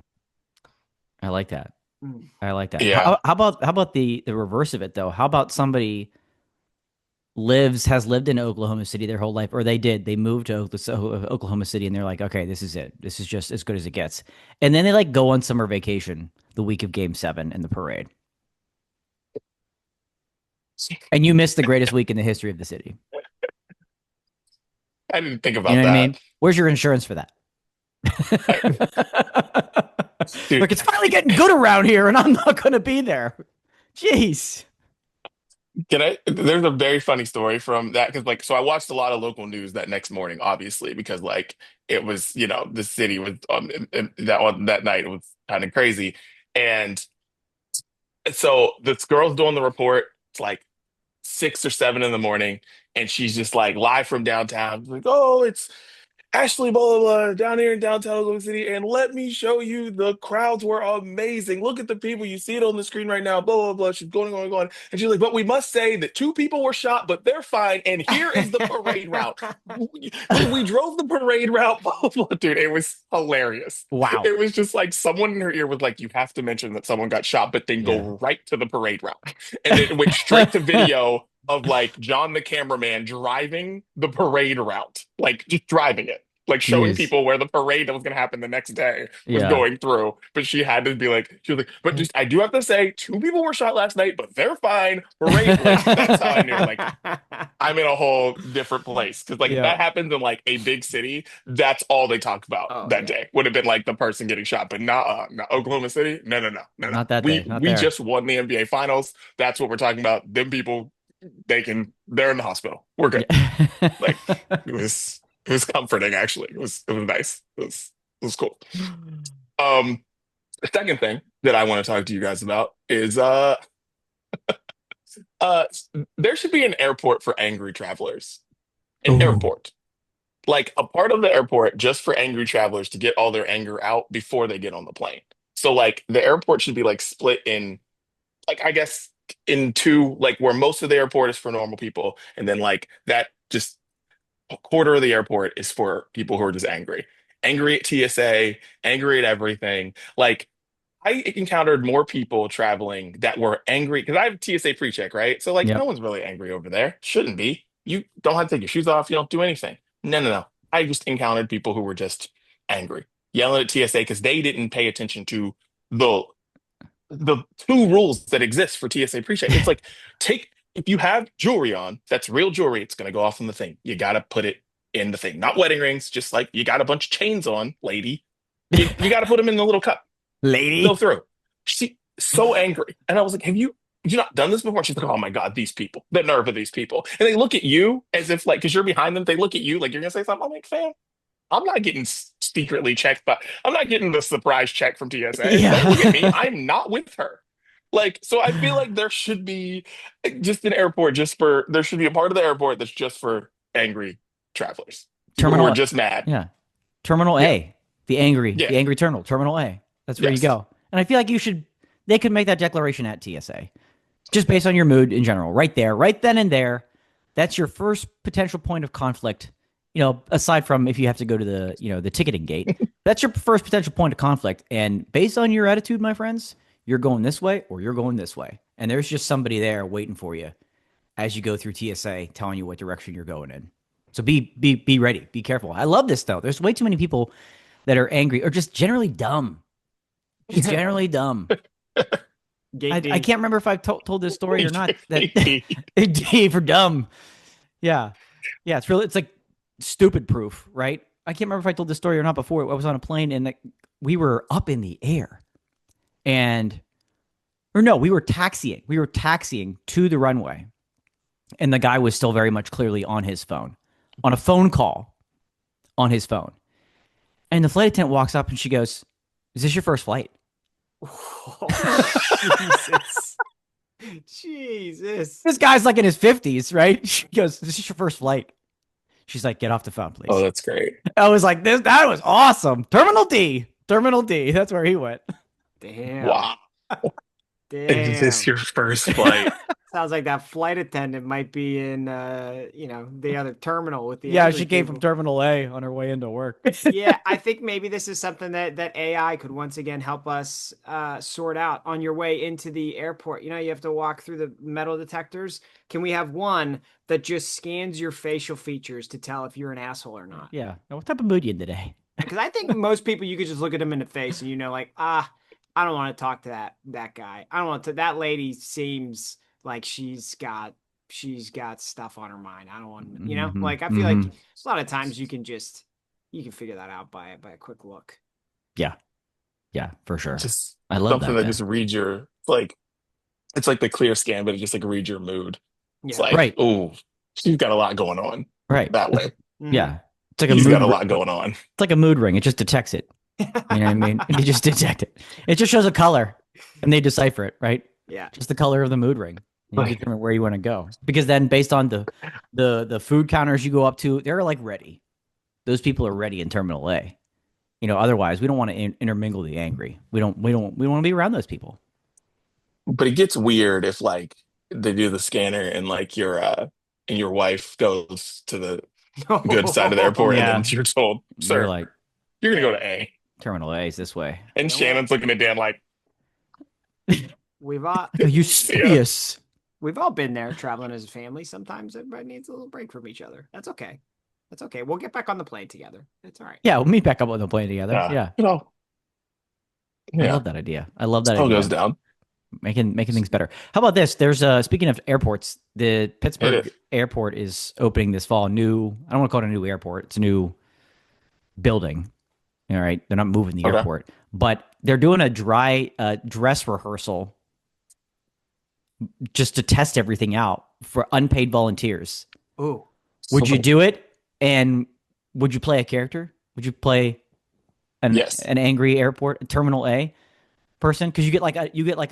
I like that. Mm. I like that. Yeah. How about the reverse of it though? How about somebody has lived in Oklahoma City their whole life, or they moved to Oklahoma City and they're like, okay, this is it. This is just as good as it gets. And then they like go on summer vacation the week of Game 7 in the parade, and you miss the greatest week in the history of the city. I didn't think You know about what I that. mean? Where's your insurance for that? Dude, Like it's finally getting good around here, and I'm not going to be there. Jeez. can I? There's a very funny story from that because, like, so I watched a lot of local news that next morning, obviously, because like it was, the city was that night it was kind of crazy, and so this girl's doing the report. It's like 6 or 7 in the morning, and she's just like live from downtown, like, oh, it's Ashley, blah, blah, blah, down here in downtown Oklahoma City, and let me show you the crowds were amazing. Look at the people. You see it on the screen right now, blah, blah, blah. She's going, going, going. And she's like, but we must say that 2 people were shot, but they're fine. And here is the parade route. We drove the parade route, blah, blah, blah. Dude, it was hilarious. Wow. It was just like someone in her ear was like, you have to mention that someone got shot, but then Yeah. go right to the parade route. And it went straight to video of like John the cameraman driving the parade route, like just driving it, like showing Jeez. people where the parade that was going to happen the next day was Yeah. going through. But she had to be like, she was like, but just I do have to say, 2 people were shot last night, but they're fine. Parade, like that's how I knew. Like I'm in a whole different place because like if Yeah. that happens in like a big city, that's all they talk about Oh, that yeah. day. Would have been like the person getting shot, but not Oklahoma City. No, no, no, no, no. Not that We day. Not we there. just won the NBA Finals. That's what we're talking about. Them people, they're in the hospital. We're good. Yeah. Like it was comforting actually. It was nice. It was cool. Um, the second thing that I want to talk to you guys about is uh there should be an airport for angry travelers. An Ooh. airport. Like a part of the airport just for angry travelers to get all their anger out before they get on the plane. So like the airport should be like split in like I guess in two, like where most of the airport is for normal people, and then like that just a quarter of the airport is for people who are just angry. Angry at TSA, angry at everything. Like I encountered more people traveling that were angry because I have TSA pre-check, right? So like no Yep. one's really angry over there. Shouldn't be. You don't have to take your shoes off. You don't do anything. No, no, no. I just encountered people who were just angry, yelling at TSA because they didn't pay attention to the the 2 rules that exist for TSA pre-check. It's like take if you have jewelry on, that's real jewelry, it's gonna go off on the thing. You gotta put it in the thing. Not wedding rings, just like you got a bunch of chains on, lady. You gotta put them in the little cup. Go Lady. through. She so angry. And I was like, have you not done this before? She's like, oh my God, these people, the nerve of these people. And they look at you as if like, because you're behind them, they look at you like you're gonna say something. I'm like, fam, I'm not getting secretly checked, but I'm not getting the surprise check from TSA. Don't look at me. Yeah. I'm not with her. Like, so I feel like there should be just an airport there should be a part of the airport that's just for angry travelers, people who are Terminal. just mad. Yeah. Terminal Yeah. A. Yeah. The angry terminal. Terminal A. That's where you Yes. go. And I feel like they could make that declaration at TSA. Just based on your mood in general. Right there, right then and there. That's your first potential point of conflict. Aside from if you have to go to the ticketing gate, that's your first potential point of conflict. And based on your attitude, my friends, you're going this way or you're going this way. And there's just somebody there waiting for you as you go through TSA, telling you what direction you're going in. So be ready. Be careful. I love this though. There's way too many people that are angry or just generally dumb. Just generally dumb. I can't remember if I've told this story or not. That D for dumb. Yeah. Yeah. It's like stupid proof, right? I can't remember if I told this story or not before. I was on a plane and we were up in the air we were taxiing. We were taxiing to the runway. And the guy was still very much clearly on his phone, on a phone call on his phone. And the flight attendant walks up and she goes, "Is this your first flight?" Oh, Jesus. Jesus. This guy's like in his 50s, right? She goes, "This is your first flight." She's like, "Get off the phone, please." Oh, that's great. I was like, that was awesome. Terminal D. Terminal D. That's where he went. Damn. Wow. Damn. Is this your first flight? Sounds like that flight attendant might be in, the other terminal with the Yeah, angry she came from people. Terminal A on her way into work. Yeah, I think maybe this is something that AI could once again help us sort out on your way into the airport. You have to walk through the metal detectors. Can we have one that just scans your facial features to tell if you're an asshole or not? Yeah. Now, what type of mood you in today? Because I think most people, you could just look at them in the face and like, I don't want to talk to that guy. I don't want to. That lady seems like she's got stuff on her mind. I don't want, Mhm, like I feel like mhm. a lot of times you can figure that out by a quick look. Yeah. Yeah, for sure. Just I love something that, that man. just reads your like it's like the clear scan, but it just like reads your mood. It's Yeah. like, Right. oh, she's got a lot going on Right. that way. Mhm. Yeah. It's like a He's got mood a lot going on. it's like a mood ring. It just detects it. You know what I mean? You just detect it. It just shows a color and they decipher it, right? Yeah. Just the color of the mood ring. You Right. determine where you want to go. Because then based on the food counters you go up to, they're like ready. Those people are ready in Terminal A. Otherwise we don't want to intermingle the angry. We want to be around those people. But it gets weird if like they do the scanner and like your wife goes to the good side of the airport and Yeah. then you're told, You're sir, like, you're gonna go to A. Terminal A is this way. And Shannon's looking at Dan like, We've all Are you serious? we've all been there traveling as a family. Sometimes everybody needs a little break from each other. That's okay. That's okay. We'll get back on the plane together. It's all right. Yeah, we'll meet back up on the plane together. Yeah. I I love that idea. I love that all idea. goes down. Making things better. How about this? There's speaking of airports, the Pittsburgh is. airport is opening this fall. I don't want to call it a new airport. It's a new building. All right. They're not moving the Okay. airport, but they're doing a dry dress rehearsal just to test everything out for unpaid volunteers. Ooh. Would you do it? And would you play a character? Would you play Yes. an angry airport Terminal A person? Because you get like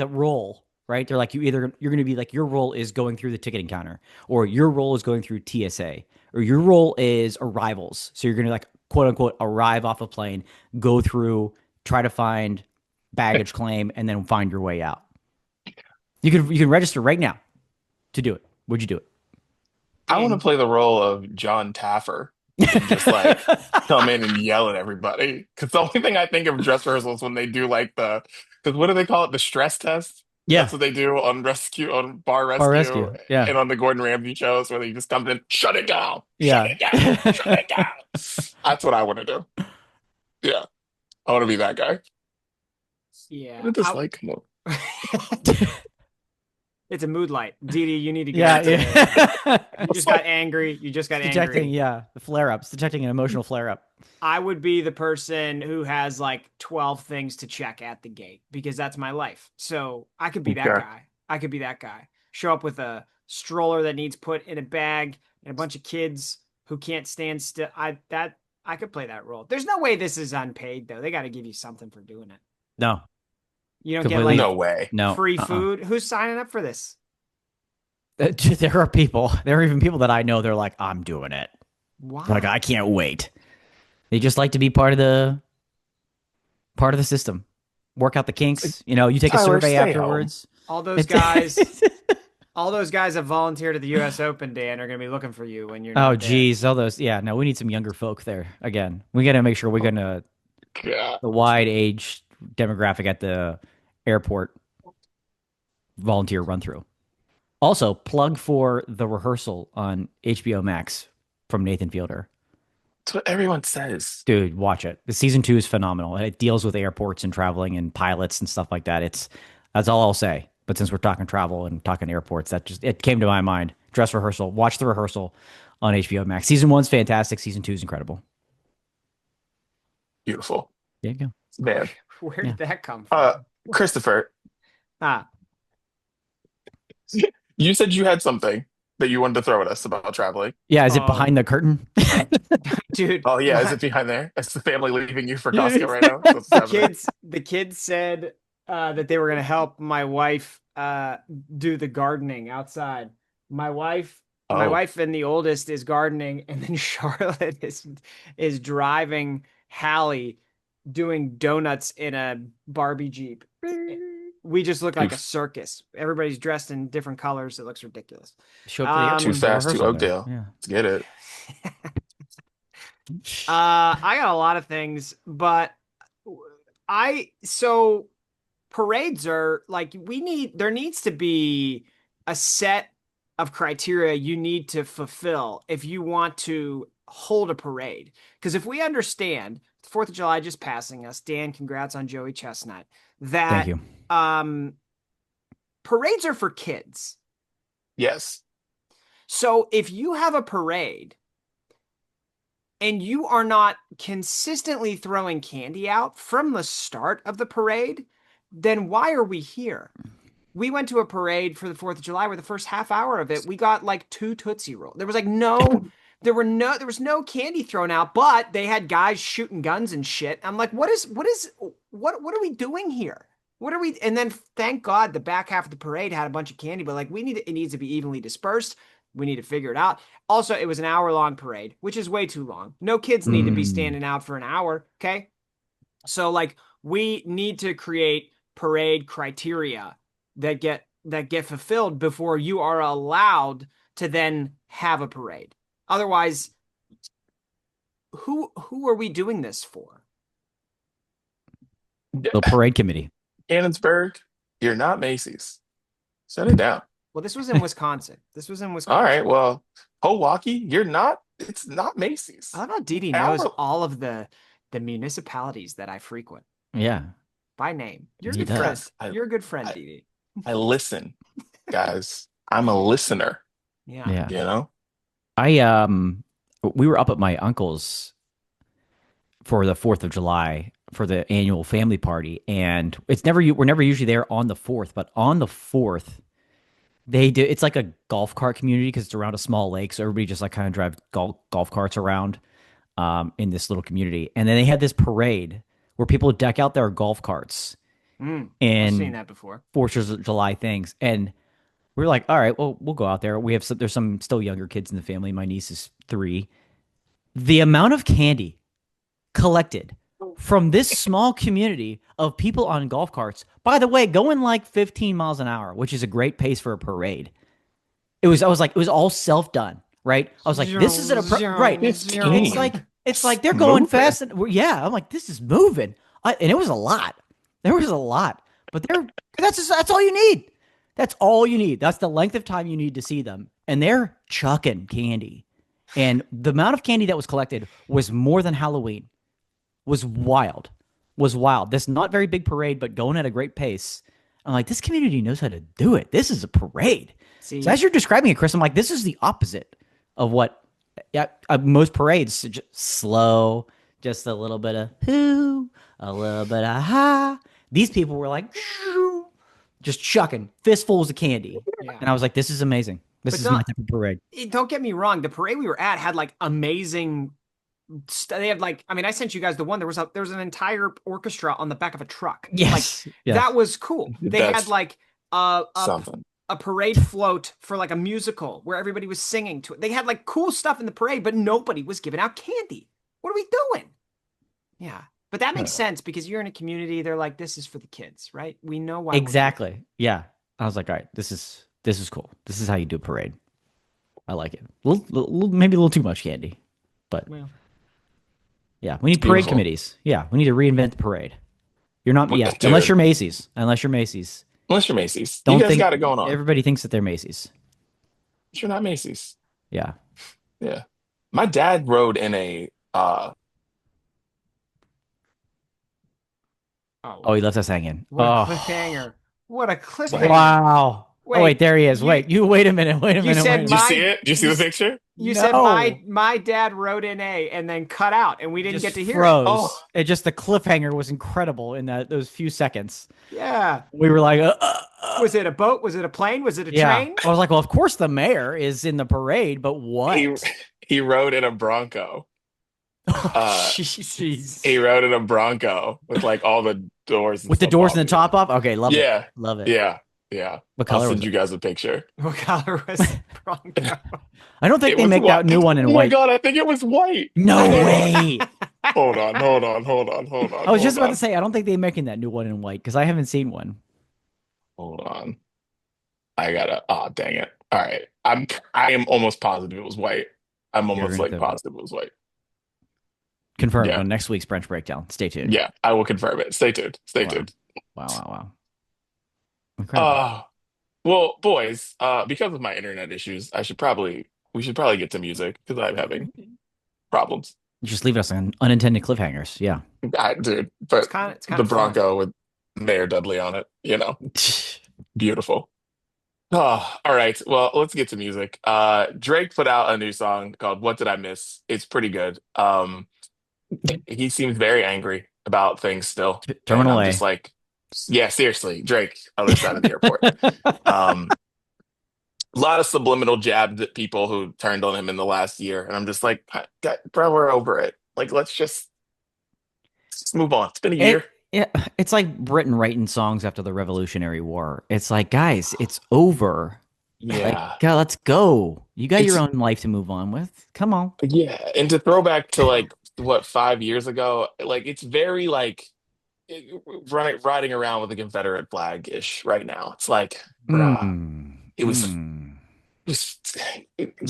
a role, right? They're like you're going to be like your role is going through the ticketing counter, or your role is going through TSA, or your role is arrivals. So you're going to like quote unquote arrive off a plane, go through, try to find baggage claim, and then find your way out. You can register right now to do it. Would you do it? I want to play the role of John Taffer. Just like come in and yell at everybody. Because the only thing I think of dress rehearsals when they do like because what do they call it? The stress test? Yeah. That's what they do on Bar Bar Rescue, Rescue, yeah. and on the Gordon Ramsay shows where they just come in, shut it down, Yeah. shut it down, shut it down. That's what I want to do. Yeah, I want to be that guy. Yeah. What is this like? Come on. It's a mood light. Didi, you need to Yeah, get yeah. You just got angry. You just got Detecting, angry. yeah, the flare-ups, detecting an emotional flare-up. I would be the person who has like 12 things to check at the gate because that's my life. So I could be that Okay. guy. I could be that guy. Show up with a stroller that needs put in a bag and a bunch of kids who can't stand still. I could play that role. There's no way this is unpaid though. They got to give you something for doing it. No, You don't get completely. like No way. No. free food. Who's signing up for this? There are people. There are even people that I know. They're like, I'm doing it. Wow. Like, I can't wait. They just like to be part of the system. Work out the kinks. You know, you take a Tyler, survey stay afterwards. All those guys, all those guys that volunteered at the U.S. Open, Dan, are going to be looking for you when you're not Oh, there. geez. All those. Yeah, no, we need some younger folk there. Again, we got to make sure we're going to God. the wide age demographic at the airport volunteer run through. Also, plug for The Rehearsal on HBO Max from Nathan Fielder. That's what everyone says. Dude, watch it. The season 2 is phenomenal. It deals with airports and traveling and pilots and stuff like that. That's all I'll say. But since we're talking travel and talking airports, it came to my mind. Dress Rehearsal. Watch The Rehearsal on HBO Max. Season 1's fantastic. Season 2 is incredible. Beautiful. There you go. Man. Where did that come from? Christopher, Ah, you said you had something that you wanted to throw at us about traveling. Yeah, is it behind the curtain? dude. Oh yeah, is it behind there? Is the family leaving you for Costco right now? That's what's happening. The kids said that they were going to help my wife do the gardening outside. My wife and the oldest is gardening, and then Charlotte is driving Hallie doing donuts in a Barbie Jeep. We just look like a circus. Everybody's dressed in different colors. It looks ridiculous. Show up to the airport Too for fast, too rehearsal Oakdale. there. Yeah. Let's get it. I got a lot of things, but so parades are like there needs to be a set of criteria you need to fulfill if you want to hold a parade. Because if we understand the 4th of July just passing us, Dan, congrats on Joey Chestnut. Thank you. Parades are for kids. Yes. So if you have a parade and you are not consistently throwing candy out from the start of the parade, then why are we here? We went to a parade for the 4th of July where the first half hour of it, we got like 2 Tootsie Rolls. There was like there was no candy thrown out, but they had guys shooting guns and shit. I'm like, what are we doing here? And then thank God the back half of the parade had a bunch of candy, but like it needs to be evenly dispersed. We need to figure it out. Also, it was an hour-long parade, which is way too long. No kids need to be standing out for an hour, okay? So like we need to create parade criteria that get fulfilled before you are allowed to then have a parade. Otherwise, who are we doing this for? The parade committee. Cannonsburg, you're not Macy's. Shut it down. Well, this was in Wisconsin. All right. Well, Milwaukee, it's not Macy's. I love how Didi knows all of the municipalities that I frequent Yeah. by name. You're a He good does. friend. You're a good friend, Didi. I listen, guys. I'm a listener. Yeah. Yeah. You know? We were up at my uncle's for the 4th of July for the annual family party, and we're never usually there on the 4th, but on the 4th it's like a golf cart community because it's around a small lake, so everybody just like kind of drives golf carts around in this little community. And then they had this parade where people deck out their golf carts I've and seen that before. 4th of July things. And we were like, all right, well, we'll go out there. There's some still younger kids in the family. My niece is 3. The amount of candy collected from this small community of people on golf carts, by the way, going like 15 miles an hour, which is a great pace for a parade. I was like, it was all self-done, right? I was like, this is right. It's like they're going fast. And, yeah, I'm like, this is moving. And it was a lot. There was a lot. But that's all you need. That's all you need. That's the length of time you need to see them. And they're chucking candy. And the amount of candy that was collected was more than Halloween. Was wild. This not very big parade, but going at a great pace. I'm like, this community knows how to do it. This is a parade. See, So as you're describing it, Chris, I'm like, this is the opposite of what most parades just slow, just a little bit of who, a little bit of ha. These people were like, just chucking fistfuls of candy. yeah. And I was like, this is amazing. This But is my type of parade. Don't get me wrong. The parade we were at had like amazing. They had like, I mean, I sent you guys the one. There was an entire orchestra on the back of a truck. Yes. Like Yes. that was cool. They That's had like a something. parade float for like a musical where everybody was singing to it. They had like cool stuff in the parade, but nobody was giving out candy. What are we doing? Yeah. But that makes sense because you're in a community. They're like, this is for the kids, right? We know why. Exactly. Yeah. I was like, all right, this is cool. This is how you do a parade. I like it. Maybe a little too much candy, but Well, yeah, we need parade Beautiful. committees. Yeah, we need to reinvent the parade. You're not, Well, yeah, dude. unless you're Macy's. Unless you're Macy's. Unless you're Macy's. Don't You guys think got it going on. everybody thinks that they're Macy's. You're not Macy's. Yeah. Yeah. My dad rode in a Oh, he left us hanging. what a Oh, cliffhanger! What a cliffhanger! wow. Wait, Oh, wait, there he is. you- wait a minute. Wait a you minute. said wait a Did you minute. see it? Did you see the you- picture? You said No. my dad wrote in A and then cut out, and we didn't Just get to hear froze. Oh. It just the cliffhanger was incredible in those few seconds. it. Yeah. We were like, Was it a boat? Was it a plane? Was it a yeah. train? I was like, well, of course the mayor is in the parade, but what? He rode in a Bronco. Jeez. He rode in a Bronco with like all the doors and With the stuff doors off and the it. top off? Okay, love it. Yeah. Love it. Yeah. Yeah. What I'll color send was you it? guys a picture. What color was the Bronco? I don't think It they was make white. that new one in Oh my white. God, I think it was white. No way. Hold on. I was just about to say, I don't think they're making that new one in white because I haven't seen one. Hold on. I gotta. Oh, dang it. All right. I am almost positive it was white. I'm You're almost gonna like have to- positive it was white. Confirmed Yeah. on next week's Brunch Breakdown. Stay tuned. Yeah, I will confirm it. Stay tuned. Stay Wow. tuned. Wow. Incredible. Well, boys, because of my internet issues, we should probably get to music because I'm having problems. Just leave us on unintended cliffhangers. Yeah. Dude, but It's kind the of fun. Bronco with Mayor Dudley on it, beautiful. Oh, all right. Well, let's get to music. Drake put out a new song called "What Did I Miss?" It's pretty good. He seems very angry about things still. Terminal And I'm A. just like, yeah, seriously, Drake, other side of the airport. A lot of subliminal jabs at people who turned on him in the last year, and I'm just like, bro, we're over it. Like, let's just move on. It's been a year. It's like Britain writing songs after the Revolutionary War. It's like, guys, it's over. Yeah, Like, God, let's go. You got your It's- own life to move on with. Come on. yeah. And to throw back to like what 5 years ago, like it's very like riding around with a Confederate flag ish right now. It's like, bruh, it was. It was,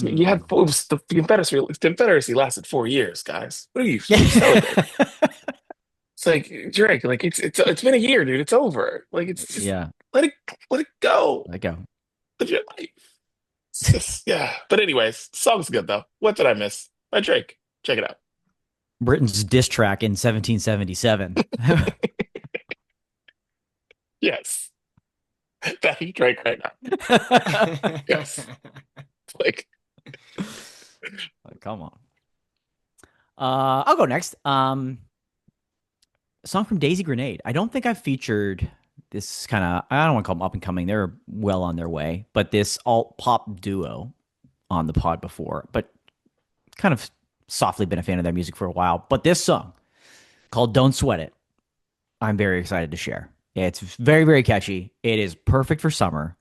you had it was the Confederacy lasted 4 years, guys. What are you celebrating? It's like Drake, like it's been a year, dude. It's over. Like it's just Yeah. let it go. Let go. Live your life. It's just, yeah. But anyways, song's good though. What did I miss? By Drake. Check it out. Britain's diss track in 1777. Yes. That is Drake right now. Yes. Like Come on. I'll go next. A song from Daisy Grenade. I don't think I've featured this kind of, I don't want to call them up and coming. They're well on their way, but this alt pop duo on the pod before, but kind of softly been a fan of their music for a while. But this song called Don't Sweat It, I'm very excited to share. It's very, very catchy. It is perfect for summer.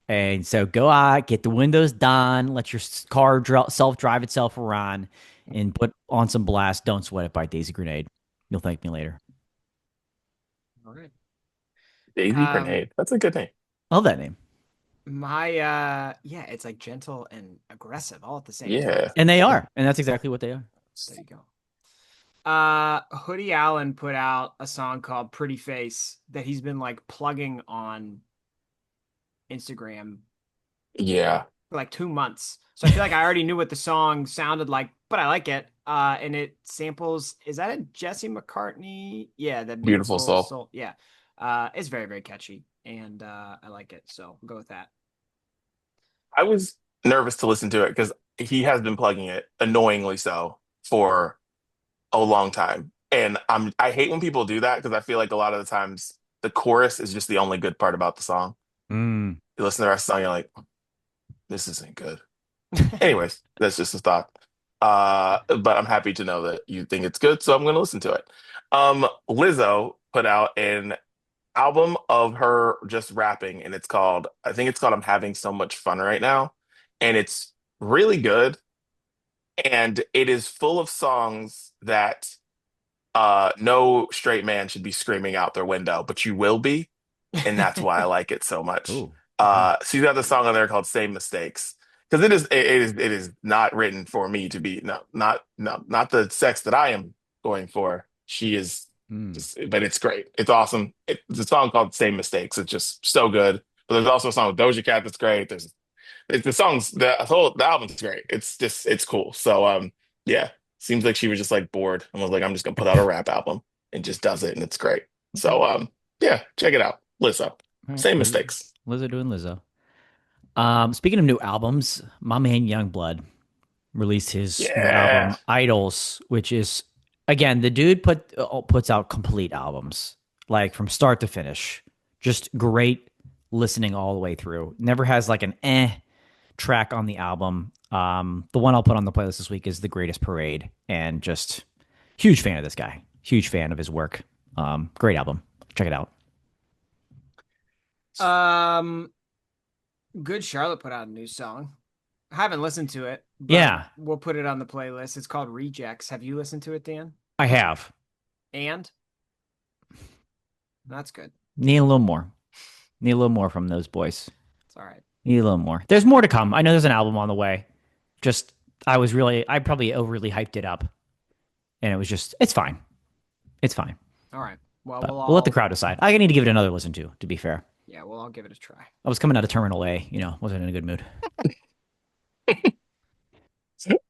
And so go out, get the windows down, let your car self-drive itself around, and put on some blast. Don't Sweat It by Daisy Grenade. You'll thank me later. All right. Daisy Grenade. That's a good name. Love that name. It's like gentle and aggressive all at the same Yeah. time. And they are. And that's exactly what they are. There you go. Hoodie Allen put out a song called Pretty Face that he's been like plugging on Instagram Yeah. for like 2 months. So I feel like I already knew what the song sounded like, but I like it. And it samples, is that a Jesse McCartney? Yeah, that Beautiful Soul. Yeah. It's very, very catchy. and I like it. So we'll go with that. I was nervous to listen to it because he has been plugging it annoyingly so for a long time. And I hate when people do that because I feel like a lot of the times the chorus is just the only good part about the song. Mm. You listen to the rest of the song, you're like, this isn't good. Anyways, that's just a thought. But I'm happy to know that you think it's good, so I'm going to listen to it. Lizzo put out an album of her just rapping, and I think it's called I'm Having So Much Fun Right Now. And it's really good. And it is full of songs that no straight man should be screaming out their window, but you will be. And that's why I like it so much. Ooh. Okay. She's got the song on there called "Same Mistakes" because it is not written for me to be not the sex that I am going for. She is Mm. just, but it's great. It's awesome. It's a song called "Same Mistakes." It's just so good. But there's also a song with Doja Cat that's great. The album's great. It's cool. So yeah, seems like she was just like bored and was like, I'm just gonna put out a rap album and just does it and it's great. So yeah, check it out. Lizzo. All right. Same mistakes. Lizzo doing Lizzo. Speaking of new albums, my man Youngblood released his new Yeah. album Idols, which is again the dude puts out complete albums like from start to finish, just great listening all the way through. Never has like an track on the album. The one I'll put on the playlist this week is The Greatest Parade, and just huge fan of this guy. Huge fan of his work. Great album. Check it out. Um, Good Charlotte put out a new song. I haven't listened to it, but Yeah, we'll put it on the playlist. It's called Rejects. Have you listened to it, Dan? I have. And that's good. Need a little more. Need a little more from those boys. It's all right. Need a little more. There's more to come. I know there's an album on the way. Just I probably overly hyped it up, and it's fine. It's fine. All right. Well, But we'll let the crowd decide. I need to give it another listen to be fair. Yeah, well, I'll give it a try. I was coming out of Terminal A, wasn't in a good mood.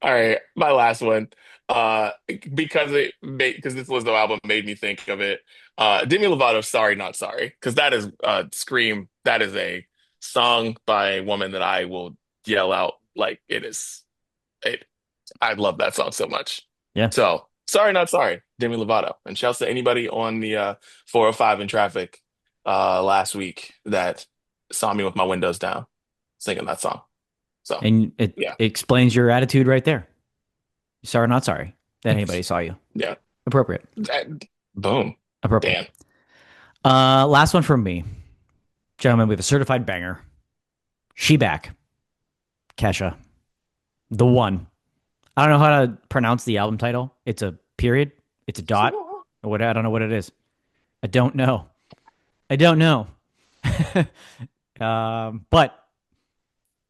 All right, my last one. Because this Lizzo album made me think of it. Demi Lovato's "Sorry Not Sorry" because that is scream. That is a song by a woman that I will yell out like it is. It, I love that song so much. Yeah. So sorry, not sorry, Demi Lovato. And shouts to anybody on the 405 in traffic last week that saw me with my windows down singing that song. So And it yeah. explains your attitude right there. Sorry, not sorry that anybody saw you. Yeah. Appropriate. Boom. Appropriate. Damn. Last one from me. Gentlemen, we have a certified banger. She Back. Kesha. The One. I don't know how to pronounce the album title. It's a period. It's a dot. Or what? I don't know what it is. I don't know. But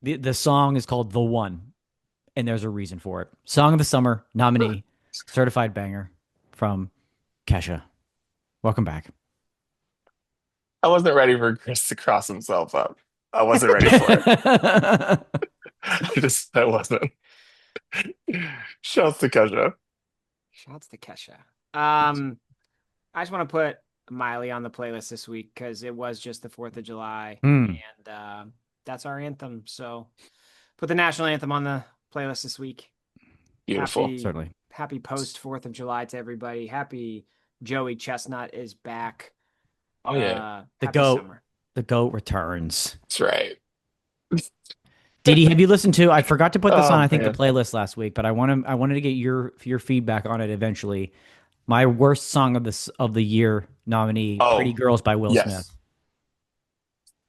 the song is called The One, and there's a reason for it. Song of the Summer nominee, certified banger from Kesha. Welcome back. I wasn't ready for Chris to cross himself up. I wasn't ready for it. I wasn't. Shouts to Kesha. Shouts to Kesha. I just want to put Miley on the playlist this week because it was just the 4th of July, and that's our anthem. So put the national anthem on the playlist this week. Beautiful. Certainly. Happy post 4th of July to everybody. Happy Joey Chestnut is back. Oh yeah. The GOAT. Summer. The GOAT returns. That's right. Didi, have you listened to? I forgot to put this on. I think the playlist last week, but I wanted to get your feedback on it eventually. My worst song of the year nominee, "Pretty Girls" by Will Smith.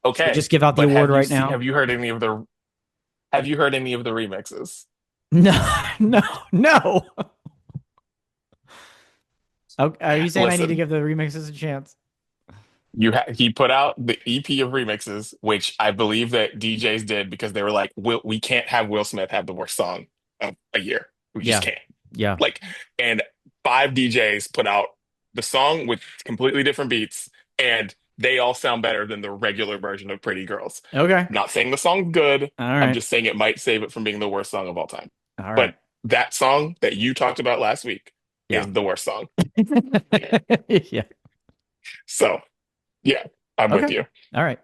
Okay, so just give out the award right now. Have you heard any of the remixes? No. Are you saying I need to give the remixes a chance? He put out the EP of remixes, which I believe that DJs did because they were like, we can't have Will Smith have the worst song of a year. We just can't. Yeah. And 5 DJs put out the song with completely different beats, and they all sound better than the regular version of Pretty Girls. Okay. I'm not saying the song's good. All right. I'm just saying it might save it from being the worst song of all time. All right. But that song that you talked about last week is the worst song. Yeah. So, yeah. I'm with Okay. you. All right.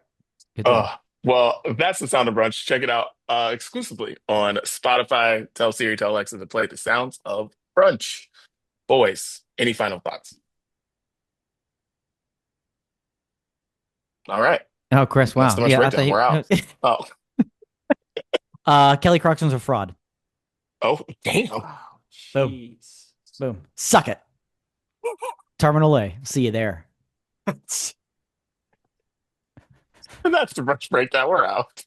Good to know. Well, that's the sound of brunch. Check it out exclusively on Spotify. Tell Siri, tell Alexa to play the sounds of brunch. Boys, any final thoughts? All right. Oh, Chris, That's wow. the brunch Yeah, I thought breakdown. We're out. you. Oh, Kelly Clarkson's a fraud. oh, damn. Oh, Boom. jeez. Boom. Suck it. Terminal A. See you there. That's the brunch breakdown. We're out.